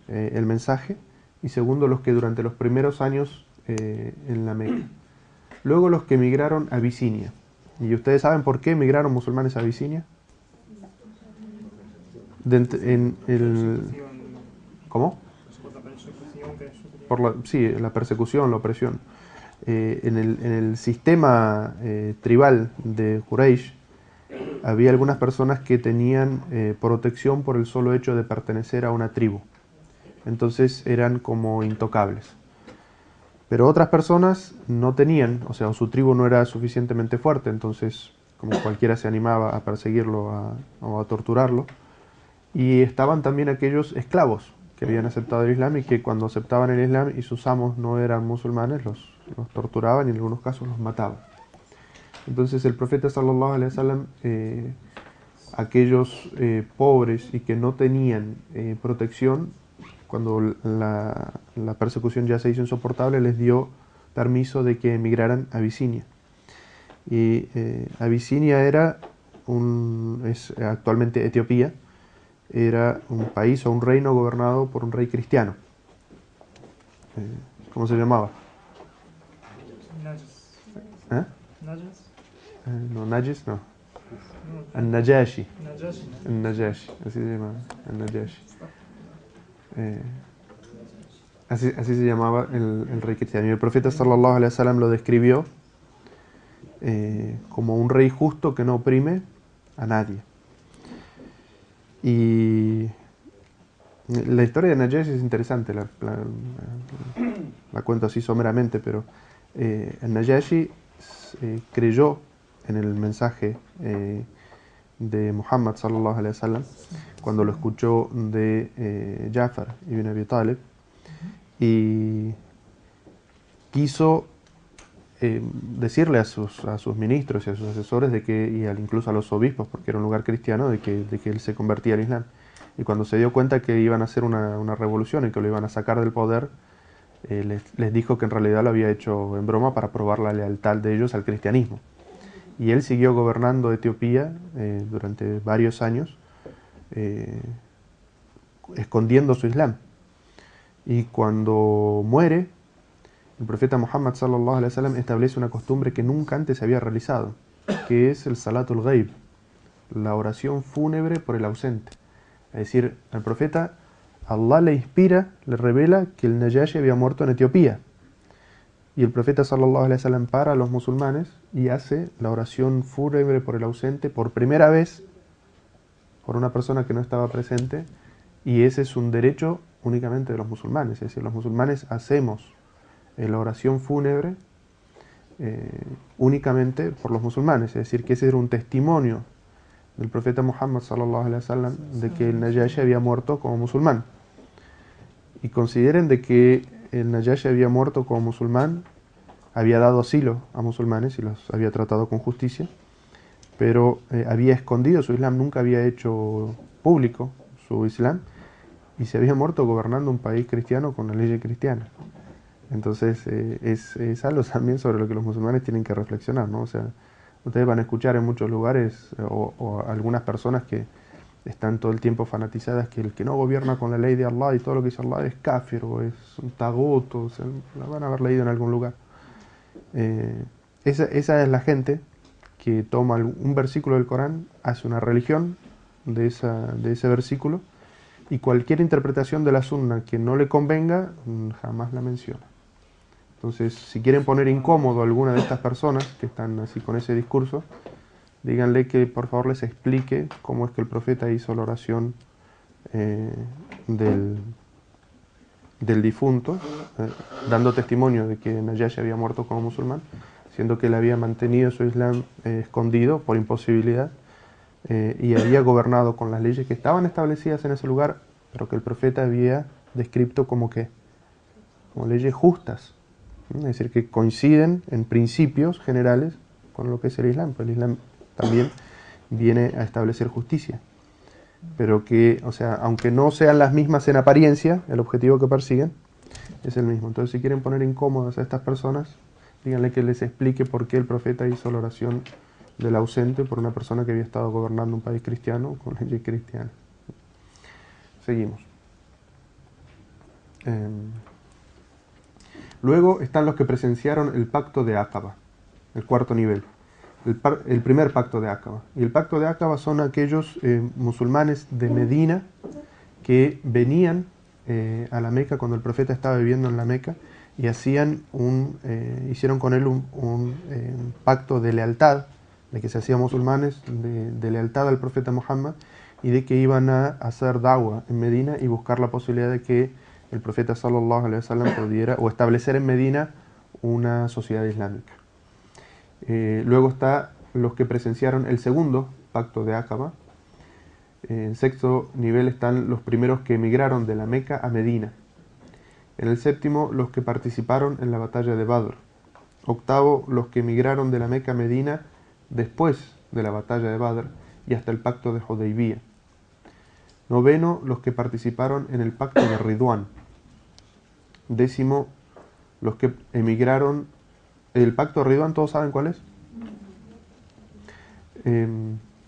el mensaje, y segundo, los que durante los primeros años en la Meca. Luego los que emigraron a Abisinia. ¿Y ustedes saben por qué emigraron musulmanes a Abisinia? ¿Cómo? La persecución, la opresión. En el sistema tribal de Quraysh había algunas personas que tenían protección por el solo hecho de pertenecer a una tribu. Entonces eran como intocables. Pero otras personas no tenían, o sea, su tribu no era suficientemente fuerte, entonces como cualquiera se animaba a perseguirlo o a torturarlo. Y estaban también aquellos esclavos que habían aceptado el Islam y que cuando aceptaban el Islam y sus amos no eran musulmanes, los torturaban y en algunos casos los mataban. Entonces el profeta sallallahu alaihi wasallam, aquellos pobres y que no tenían protección, cuando la persecución ya se hizo insoportable, les dio permiso de que emigraran a Abisinia. Y Abisinia es actualmente Etiopía, era un país o un reino gobernado por un rey cristiano. ¿Cómo se llamaba? No, Najis no. Al-Najashi. Al-Najashi, así se llamaba. Al-Najashi. Así se llamaba el rey cristiano. Y el profeta sallallahu alaihi wasallam lo describió como un rey justo que no oprime a nadie. Y la historia de Najashi es interesante, la cuento así someramente, pero el Najashi creyó en el mensaje de Muhammad sallallahu alaihi wasallam cuando lo escuchó de Jafar ibn Abi Talib, y quiso decirle a sus ministros y a sus asesores de que, incluso a los obispos, porque era un lugar cristiano, de que él se convertía al Islam. Y cuando se dio cuenta que iban a hacer una revolución y que lo iban a sacar del poder, les dijo que en realidad lo había hecho en broma para probar la lealtad de ellos al cristianismo. Y él siguió gobernando Etiopía durante varios años, escondiendo su Islam. Y cuando muere, el profeta Muhammad sallallahu alaihi wasallam establece una costumbre que nunca antes se había realizado, que es el Salatul Ghaib, la oración fúnebre por el ausente. Es decir, al profeta Allah le inspira, le revela que el Najashi había muerto en Etiopía. Y el profeta sallallahu alaihi wasallam para a los musulmanes y hace la oración fúnebre por el ausente por primera vez por una persona que no estaba presente, y ese es un derecho únicamente de los musulmanes. Es decir, los musulmanes hacemos la oración fúnebre únicamente por los musulmanes. Es decir, que ese era un testimonio del profeta Muhammad sallallahu alaihi wasallam de que el Najashi había muerto como musulmán. Y consideren de que el Najashi había muerto como musulmán, había dado asilo a musulmanes y los había tratado con justicia, pero había escondido su Islam, nunca había hecho público su Islam, y se había muerto gobernando un país cristiano con la ley cristiana. Entonces es algo también sobre lo que los musulmanes tienen que reflexionar, ¿no? O sea, ustedes van a escuchar en muchos lugares o algunas personas que están todo el tiempo fanatizadas que el que no gobierna con la ley de Allah y todo lo que dice Allah es kafir o es un tagut, o sea, la van a haber leído en algún lugar. Esa es la gente que toma un versículo del Corán, hace una religión de ese versículo, y cualquier interpretación de la sunna que no le convenga, jamás la menciona. Entonces, si quieren poner incómodo a alguna de estas personas que están así con ese discurso, díganle que por favor les explique cómo es que el profeta hizo la oración del difunto, dando testimonio de que Najashi había muerto como musulmán, siendo que él había mantenido su Islam escondido por imposibilidad, y había gobernado con las leyes que estaban establecidas en ese lugar, pero que el profeta había descrito como leyes justas. Es decir, que coinciden en principios generales con lo que es el Islam. Pero el Islam también viene a establecer justicia. Pero que, o sea, aunque no sean las mismas en apariencia, el objetivo que persiguen es el mismo. Entonces, si quieren poner incómodas a estas personas, díganle que les explique por qué el profeta hizo la oración del ausente por una persona que había estado gobernando un país cristiano con leyes cristianas. Seguimos. Luego están los que presenciaron el pacto de Aqaba, el cuarto nivel, el primer pacto de Aqaba. Y el pacto de Aqaba son aquellos musulmanes de Medina que venían a la Meca cuando el profeta estaba viviendo en la Meca y hicieron con él un pacto de lealtad, de que se hacían musulmanes, de lealtad al profeta Muhammad, y de que iban a hacer da'wah en Medina y buscar la posibilidad de que el profeta sallallahu alaihi wasallam pudiera o establecer en Medina una sociedad islámica. Luego está los que presenciaron el segundo pacto de Aqaba. En sexto nivel están los primeros que emigraron de la Meca a Medina. En el séptimo, los que participaron en la batalla de Badr. Octavo, los que emigraron de la Meca a Medina después de la batalla de Badr y hasta el pacto de Hudaybiyah. Noveno, los que participaron en el pacto de Ridwan. Décimo, los que emigraron. El pacto de Ridwan, ¿todos saben cuál es?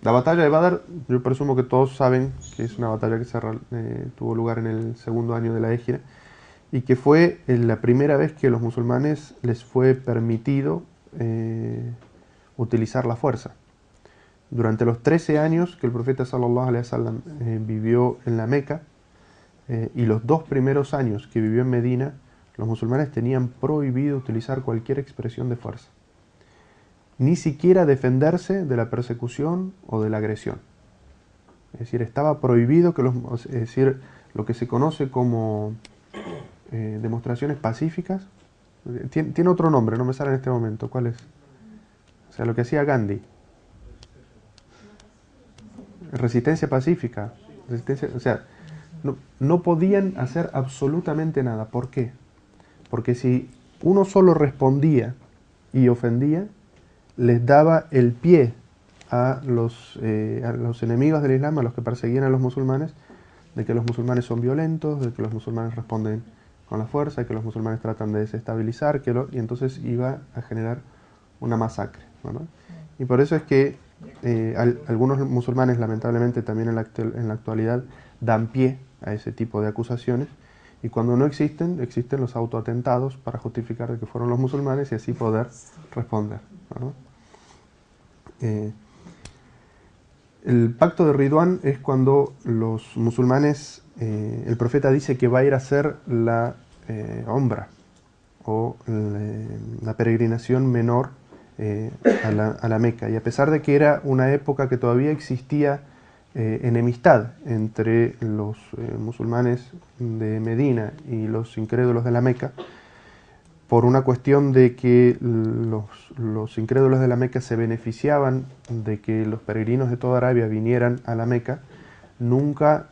La batalla de Badr, yo presumo que todos saben que es una batalla que tuvo lugar en el segundo año de la Égira, y que fue la primera vez que a los musulmanes les fue permitido utilizar la fuerza. Durante los 13 años que el profeta sallallahu alaihi wasallam vivió en la Meca, y los 2 primeros años que vivió en Medina, los musulmanes tenían prohibido utilizar cualquier expresión de fuerza, ni siquiera defenderse de la persecución o de la agresión. Es decir, estaba prohibido que es decir, lo que se conoce como demostraciones pacíficas, tiene otro nombre, no me sale en este momento, ¿cuál es? O sea, lo que hacía Gandhi. Resistencia pacífica. Resistencia, o sea, no podían hacer absolutamente nada. ¿Por qué? Porque si uno solo respondía y ofendía, les daba el pie a los enemigos del Islam, a los que perseguían a los musulmanes, de que los musulmanes son violentos, de que los musulmanes responden con la fuerza, de que los musulmanes tratan de desestabilizar, y entonces iba a generar una masacre, ¿no? Y por eso es que algunos musulmanes, lamentablemente también en la actualidad, dan pie a ese tipo de acusaciones, y cuando no existen, existen los autoatentados para justificar de que fueron los musulmanes y así poder responder, ¿no? El pacto de Ridwan es cuando los musulmanes, el profeta dice que va a ir a hacer la Umra, o la peregrinación menor a la Meca. Y a pesar de que era una época que todavía existía enemistad entre los musulmanes de Medina y los incrédulos de la Meca, por una cuestión de que los incrédulos de la Meca se beneficiaban de que los peregrinos de toda Arabia vinieran a la Meca, nunca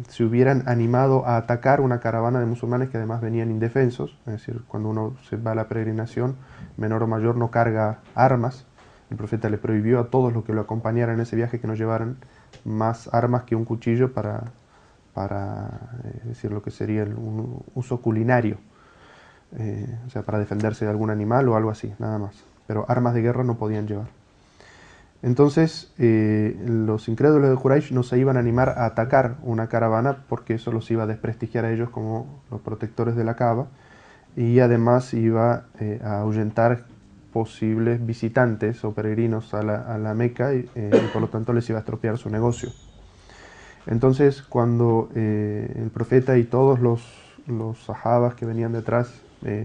se hubieran animado a atacar una caravana de musulmanes que además venían indefensos. Es decir, cuando uno se va a la peregrinación, menor o mayor, no carga armas. El profeta le prohibió a todos los que lo acompañaran en ese viaje que no llevaran más armas que un cuchillo para decir lo que sería un uso culinario, o sea, para defenderse de algún animal o algo así, nada más. Pero armas de guerra no podían llevar. Entonces, los incrédulos de Quraysh no se iban a animar a atacar una caravana porque eso los iba a desprestigiar a ellos como los protectores de la Kaaba, y además iba a ahuyentar posibles visitantes o peregrinos a la Meca, y por lo tanto les iba a estropear su negocio. Entonces, cuando el profeta y todos los sahabas que venían detrás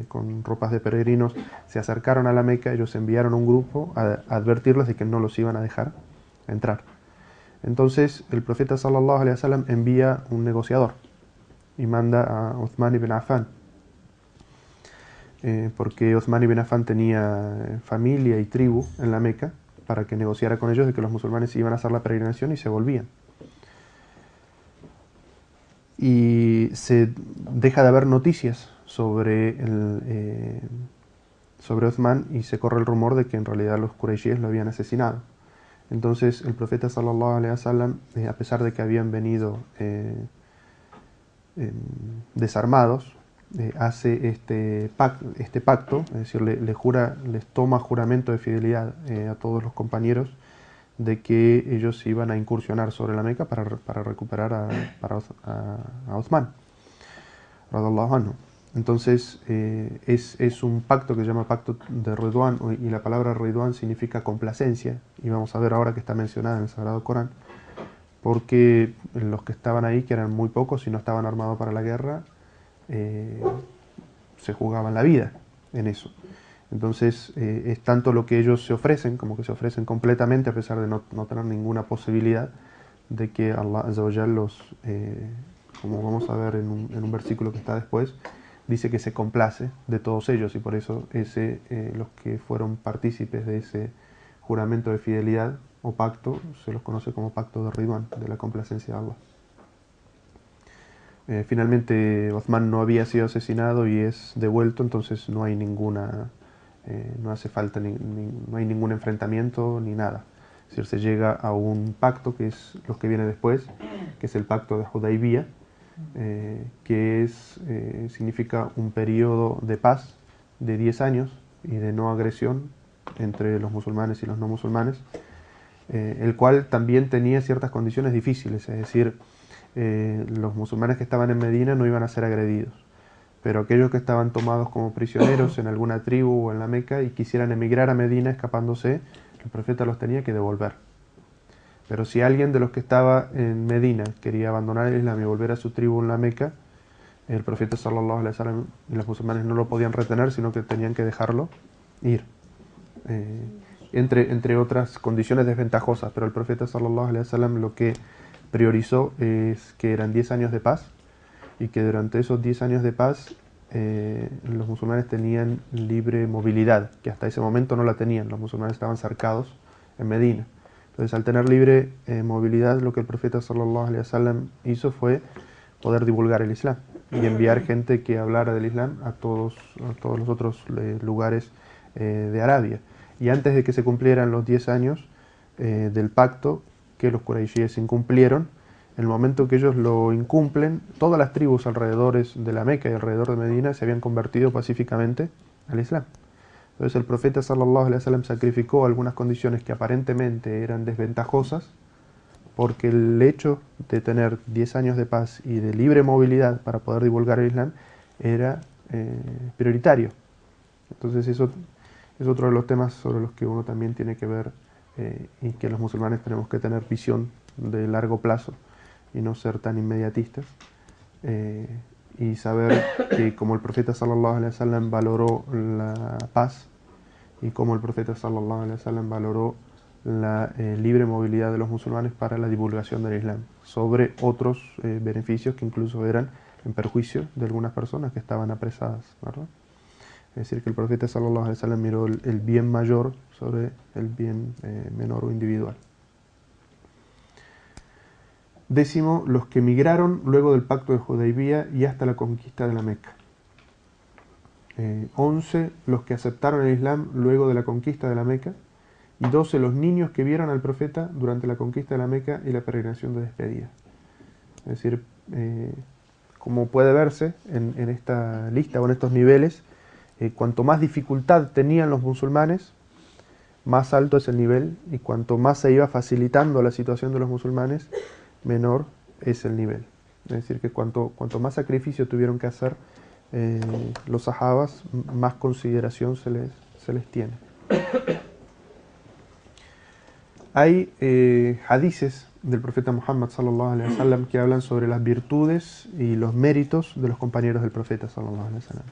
con ropas de peregrinos se acercaron a la Meca, ellos enviaron un grupo a advertirles de que no los iban a dejar entrar. Entonces, el profeta sallallahu alaihi wasallam envía un negociador y manda a Uthman ibn Affan, porque Uthman ibn Affan tenía familia y tribu en la Meca, para que negociara con ellos de que los musulmanes iban a hacer la peregrinación y se volvían. Y se deja de haber noticias sobre sobre Uthman, y se corre el rumor de que en realidad los quraishíes lo habían asesinado. Entonces el profeta sallallahu alaihi wasallam, a pesar de que habían venido desarmados, hace este pacto, es decir, les toma juramento de fidelidad a todos los compañeros, de que ellos iban a incursionar sobre la Meca para recuperar a Uthman, radallahu anhu. Entonces es un pacto que se llama pacto de Ridwan, y la palabra Ridwan significa complacencia, y vamos a ver ahora que está mencionada en el Sagrado Corán, porque los que estaban ahí, que eran muy pocos y no estaban armados para la guerra, se jugaban la vida en eso. Entonces es tanto lo que ellos se ofrecen, como que se ofrecen completamente a pesar de no tener ninguna posibilidad de que Allah Azza wa Jal como vamos a ver en un versículo que está después, dice que se complace de todos ellos, y por eso los que fueron partícipes de ese juramento de fidelidad o pacto se los conoce como pacto de Ridwan, de la complacencia de Allah. Finalmente Uthman no había sido asesinado y es devuelto, entonces no hay no hace falta no hay ningún enfrentamiento ni nada. Es decir, se llega a un pacto que es lo que viene después, que es el pacto de Hudaybiyah, que significa un periodo de paz de 10 años y de no agresión entre los musulmanes y los no musulmanes, el cual también tenía ciertas condiciones difíciles, es decir, los musulmanes que estaban en Medina no iban a ser agredidos, pero aquellos que estaban tomados como prisioneros en alguna tribu o en la Meca y quisieran emigrar a Medina escapándose, el profeta los tenía que devolver. Pero si alguien de los que estaba en Medina quería abandonar el Islam y volver a su tribu en la Meca, el profeta sallallahu alaihi wasallam y los musulmanes no lo podían retener, sino que tenían que dejarlo ir. entre otras condiciones desventajosas, pero el profeta sallallahu alaihi wasallam lo que priorizó es que eran 10 años de paz y que durante esos 10 años de paz los musulmanes tenían libre movilidad, que hasta ese momento no la tenían, los musulmanes estaban cercados en Medina. Entonces, al tener libre movilidad, lo que el profeta sallallahu alaihi wasallam hizo fue poder divulgar el Islam y enviar gente que hablara del Islam a todos los otros lugares de Arabia. Y antes de que se cumplieran los 10 años del pacto que los quraishíes incumplieron, en el momento que ellos lo incumplen, todas las tribus alrededor de la Meca y alrededor de Medina se habían convertido pacíficamente al Islam. Entonces el profeta sallallahu alaihi wasallam sacrificó algunas condiciones que aparentemente eran desventajosas, porque el hecho de tener 10 años de paz y de libre movilidad para poder divulgar el Islam era prioritario. Entonces eso es otro de los temas sobre los que uno también tiene que ver y que los musulmanes tenemos que tener visión de largo plazo y no ser tan inmediatistas, y saber que como el profeta sallallahu alaihi wasallam valoró la paz y como el profeta sallallahu alaihi wasallam valoró la libre movilidad de los musulmanes para la divulgación del Islam, sobre otros beneficios que incluso eran en perjuicio de algunas personas que estaban apresadas, ¿verdad? Es decir, que el profeta sallallahu alaihi wasallam miró el bien mayor sobre el bien menor o individual. 10, los que emigraron luego del pacto de Hudaybiyah y hasta la conquista de la Meca. 11, los que aceptaron el Islam luego de la conquista de la Meca. Y 12, los niños que vieron al profeta durante la conquista de la Meca y la peregrinación de despedida. Es decir, como puede verse en esta lista o en estos niveles, cuanto más dificultad tenían los musulmanes, más alto es el nivel, y cuanto más se iba facilitando la situación de los musulmanes, menor es el nivel. Es decir, que cuanto más sacrificio tuvieron que hacer los sahabas, más consideración se les tiene. Hay hadices del profeta Muhammad sallallahu alaihi wasallam que hablan sobre las virtudes y los méritos de los compañeros del profeta sallallahu alaihi wasallam.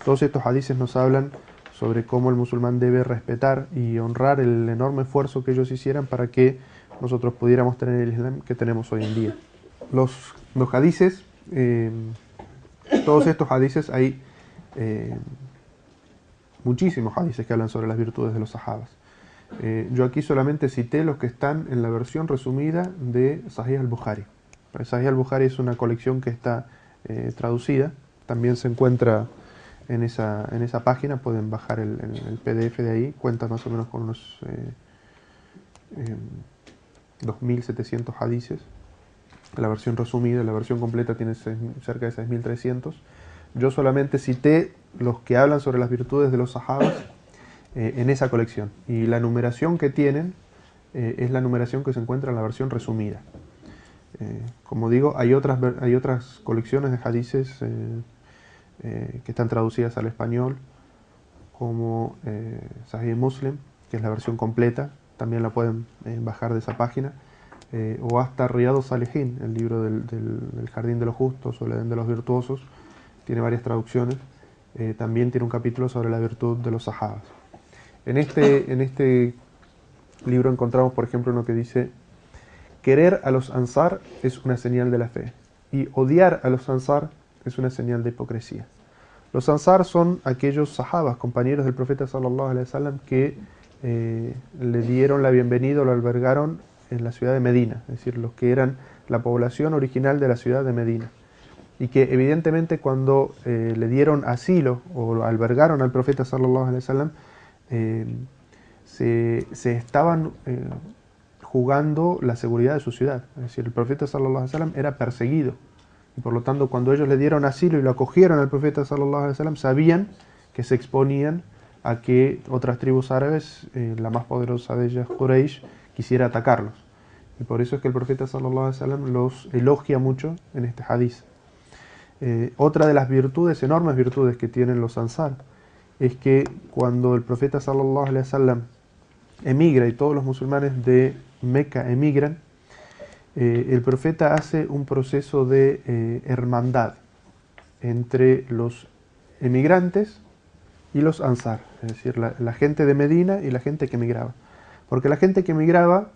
Todos estos hadices nos hablan sobre cómo el musulmán debe respetar y honrar el enorme esfuerzo que ellos hicieran para que nosotros pudiéramos tener el Islam que tenemos hoy en día. Los hadices, todos estos hadices, hay muchísimos hadices que hablan sobre las virtudes de los sahabas. Yo aquí solamente cité los que están en la versión resumida de Sahih al-Bukhari. Sahih al-Bukhari es una colección que está traducida, también se encuentra en esa página, pueden bajar el PDF de ahí, cuenta más o menos con unos 2.700 hadices. La versión resumida, la versión completa tiene cerca de 6.300. Yo solamente cité los que hablan sobre las virtudes de los sahabas en esa colección. Y la numeración que tienen es la numeración que se encuentra en la versión resumida. Como digo, hay otras colecciones de hadices que están traducidas al español, como Sahih Muslim, que es la versión completa, también la pueden bajar de esa página, o hasta Riyadus Salihin, el libro del Jardín de los Justos o el Edén de los Virtuosos, tiene varias traducciones, también tiene un capítulo sobre la virtud de los sahabas. En este libro encontramos, por ejemplo, uno que dice: querer a los ansar es una señal de la fe, y odiar a los ansar es una señal de hipocresía. Los ansar son aquellos sahabas, compañeros del profeta sallallahu alaihi wasallam, que le dieron la bienvenida o lo albergaron en la ciudad de Medina, es decir, los que eran la población original de la ciudad de Medina, y que evidentemente cuando le dieron asilo o lo albergaron al profeta sallallahu alaihi wasallam, se estaban jugando la seguridad de su ciudad. Es decir, el profeta sallallahu alaihi wasallam era perseguido, y por lo tanto cuando ellos le dieron asilo y lo acogieron al profeta sallallahu alaihi wasallam, sabían que se exponían a que otras tribus árabes, la más poderosa de ellas, Quraysh, quisiera atacarlos. Y por eso es que el profeta sallallahu alaihi wasallam los elogia mucho en este hadiz. Otra de las virtudes, enormes virtudes que tienen los ansar, es que cuando el profeta sallallahu alaihi wasallam emigra y todos los musulmanes de Meca emigran, el profeta hace un proceso de hermandad entre los emigrantes y los ansar, es decir, la gente de Medina y la gente que emigraba. Porque la gente que emigraba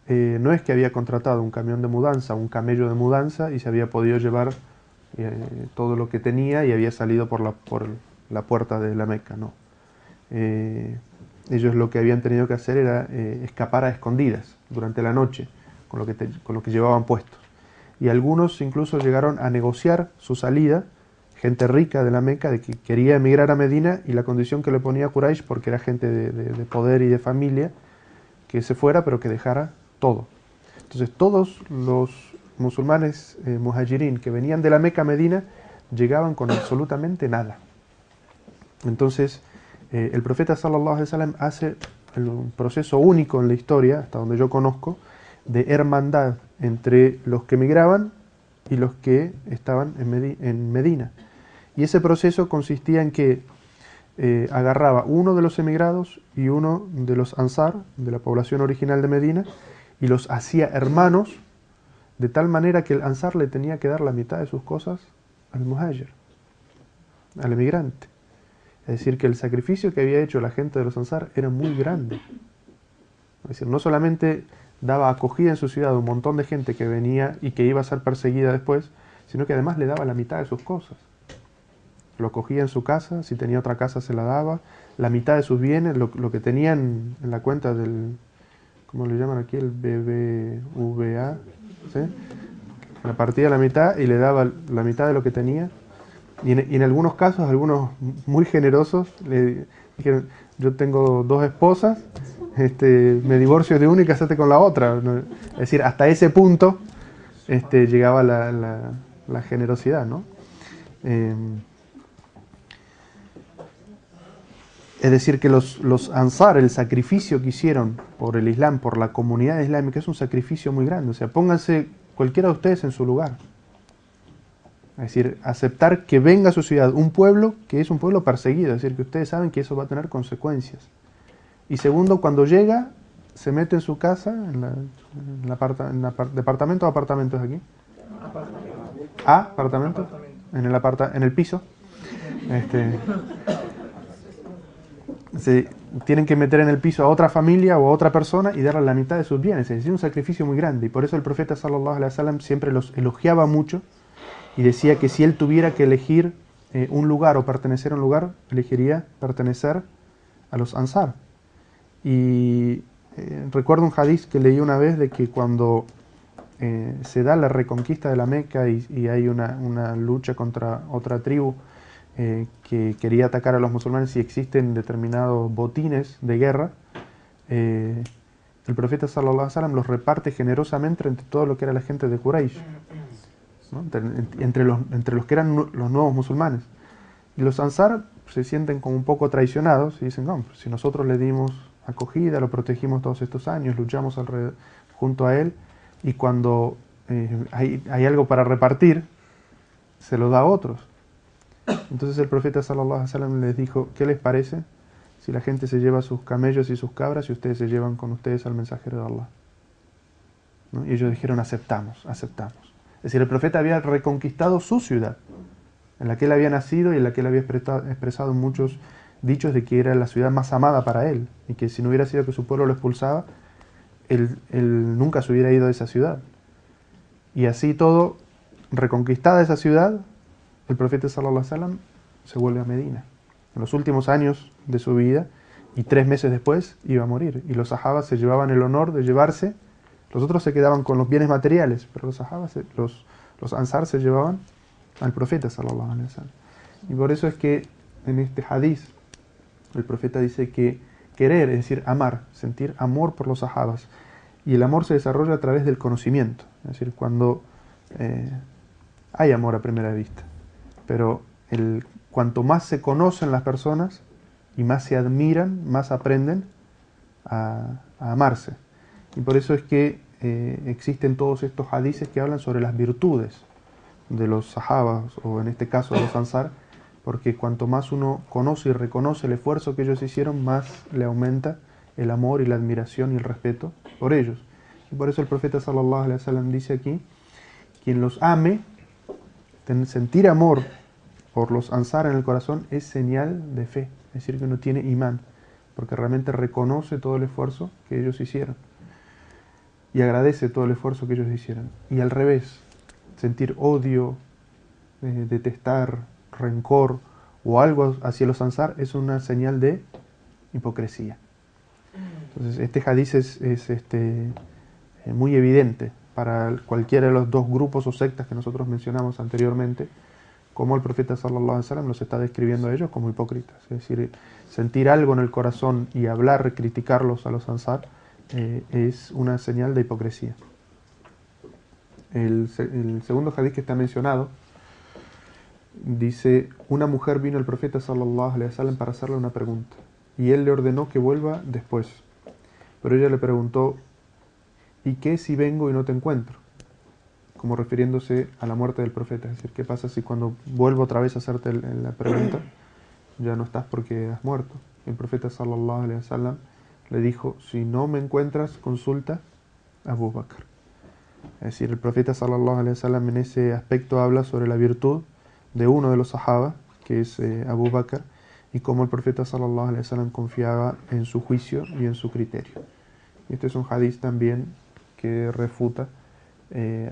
no es que había contratado un camión de mudanza, un camello de mudanza y se había podido llevar todo lo que tenía y había salido por la puerta de la Meca, no. Ellos lo que habían tenido que hacer era escapar a escondidas durante la noche con lo que llevaban puestos. Y algunos incluso llegaron a negociar su salida, gente rica de la Meca, de que quería emigrar a Medina, y la condición que le ponía Quraysh, porque era gente de poder y de familia, que se fuera pero que dejara todo. Entonces todos los musulmanes muhajirín que venían de la Meca a Medina llegaban con absolutamente nada. Entonces el profeta sallallahu alaihi wasallam hace un proceso único en la historia, hasta donde yo conozco, de hermandad entre los que emigraban y los que estaban en Medina. Y ese proceso consistía en que agarraba uno de los emigrados y uno de los ansar, de la población original de Medina, y los hacía hermanos, de tal manera que el ansar le tenía que dar la mitad de sus cosas al muhajir, al emigrante. Es decir, que el sacrificio que había hecho la gente de los ansar era muy grande. Es decir, no solamente daba acogida en su ciudad a un montón de gente que venía y que iba a ser perseguida después, sino que además le daba la mitad de sus cosas. Lo acogía en su casa, si tenía otra casa se la daba, la mitad de sus bienes, lo que tenían en la cuenta del, ¿cómo le llaman aquí? El BBVA, ¿sí? La partía a la mitad y le daba la mitad de lo que tenía. Y en algunos casos, algunos muy generosos, le dijeron, yo tengo 2 esposas, me divorcio de una y casate con la otra. Es decir, hasta ese punto llegaba la generosidad, ¿no? Es decir, que los ansar, el sacrificio que hicieron por el Islam, por la comunidad islámica, es un sacrificio muy grande. O sea, pónganse cualquiera de ustedes en su lugar. Es decir, aceptar que venga a su ciudad un pueblo que es un pueblo perseguido. Es decir, que ustedes saben que eso va a tener consecuencias. Y segundo, cuando llega, se mete en su casa, ¿departamento o apartamentos aquí? ¿Apartamento? En el piso. Se tienen que meter en el piso a otra familia o a otra persona y darle la mitad de sus bienes. Es decir, un sacrificio muy grande. Y por eso el profeta sallallahu alaihi wasallam siempre los elogiaba mucho y decía que si él tuviera que elegir un lugar o pertenecer a un lugar, elegiría pertenecer a los ansar. Y recuerdo un hadiz que leí una vez de que cuando se da la reconquista de la Meca y hay una lucha contra otra tribu que quería atacar a los musulmanes y existen determinados botines de guerra, el profeta sallallahu alaihi wasallam los reparte generosamente entre todo lo que era la gente de Quraysh, ¿no? entre los que eran los nuevos musulmanes. Y los ansar se sienten como un poco traicionados y dicen, no, si nosotros le dimos acogida, lo protegimos todos estos años, luchamos junto a él, y cuando hay algo para repartir, se lo da a otros. Entonces el profeta sallallahu alaihi wasallam les dijo, ¿qué les parece si la gente se lleva sus camellos y sus cabras y ustedes se llevan con ustedes al mensajero de Allah? ¿No? Y ellos dijeron, aceptamos, aceptamos. Es decir, el profeta había reconquistado su ciudad, en la que él había nacido y en la que él había expresado muchos dichos de que era la ciudad más amada para él, y que si no hubiera sido que su pueblo lo expulsaba, él nunca se hubiera ido de esa ciudad. Y así todo, reconquistada esa ciudad, el profeta sallallahu alaihi wasallam se vuelve a Medina en los últimos años de su vida, y 3 meses después iba a morir, y los sahabas se llevaban el honor de llevarse, los otros se quedaban con los bienes materiales, pero los sahabas, los ansar se llevaban al profeta sallallahu alaihi wasallam. Y por eso es que en este hadiz el profeta dice que querer, es decir, amar, sentir amor por los sahabas, y el amor se desarrolla a través del conocimiento, es decir, cuando hay amor a primera vista. Pero cuanto más se conocen las personas y más se admiran, más aprenden a amarse. Y por eso es que existen todos estos hadices que hablan sobre las virtudes de los sahabas, o en este caso de los ansar, porque cuanto más uno conoce y reconoce el esfuerzo que ellos hicieron, más le aumenta el amor y la admiración y el respeto por ellos. Y por eso el profeta sallallahu alaihi wasallam dice aquí, quien los ame, sentir amor por los ansar en el corazón es señal de fe, es decir, que uno tiene imán. porque realmente reconoce todo el esfuerzo que ellos hicieron y agradece todo el esfuerzo que ellos hicieron. Y al revés, sentir odio, detestar, rencor o algo hacia los ansar es una señal de hipocresía. Entonces este hadiz es muy evidente para cualquiera de los dos grupos o sectas que nosotros mencionamos anteriormente, como el profeta sallallahu alaihi wasallam los está describiendo a ellos como hipócritas. Es decir, sentir algo en el corazón y hablar, criticarlos a los ansar, es una señal de hipocresía. El segundo hadith que está mencionado dice: una mujer vino al profeta sallallahu alaihi wasallam para hacerle una pregunta y él le ordenó que vuelva después, pero ella le preguntó: ¿y qué si vengo y no te encuentro? Como refiriéndose a la muerte del profeta, es decir, ¿qué pasa si cuando vuelvo otra vez a hacerte la pregunta ya no estás porque has muerto? El profeta sallallahu alaihi wasallam le dijo: si no me encuentras, consulta a Abu Bakr. Es decir, el profeta sallallahu alaihi wasallam en ese aspecto habla sobre la virtud de uno de los sahaba, que es Abu Bakr, y cómo el profeta sallallahu alaihi wasallam confiaba en su juicio y en su criterio. Y este es un hadith también que refuta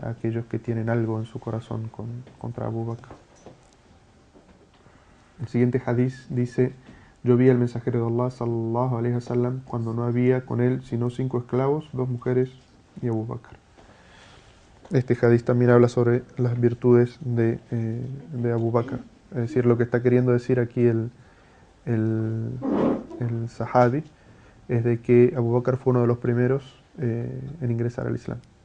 a aquellos que tienen algo en su corazón contra Abu Bakr. El siguiente hadith dice: yo vi al mensajero de Allah sallallahu alaihi wasallam cuando no había con él sino 5 esclavos, 2 mujeres y Abu Bakr. Este hadith también habla sobre las virtudes de Abu Bakr. Es decir, lo que está queriendo decir aquí el sahabi es de que Abu Bakr fue uno de los primeros en ingresar al Islam.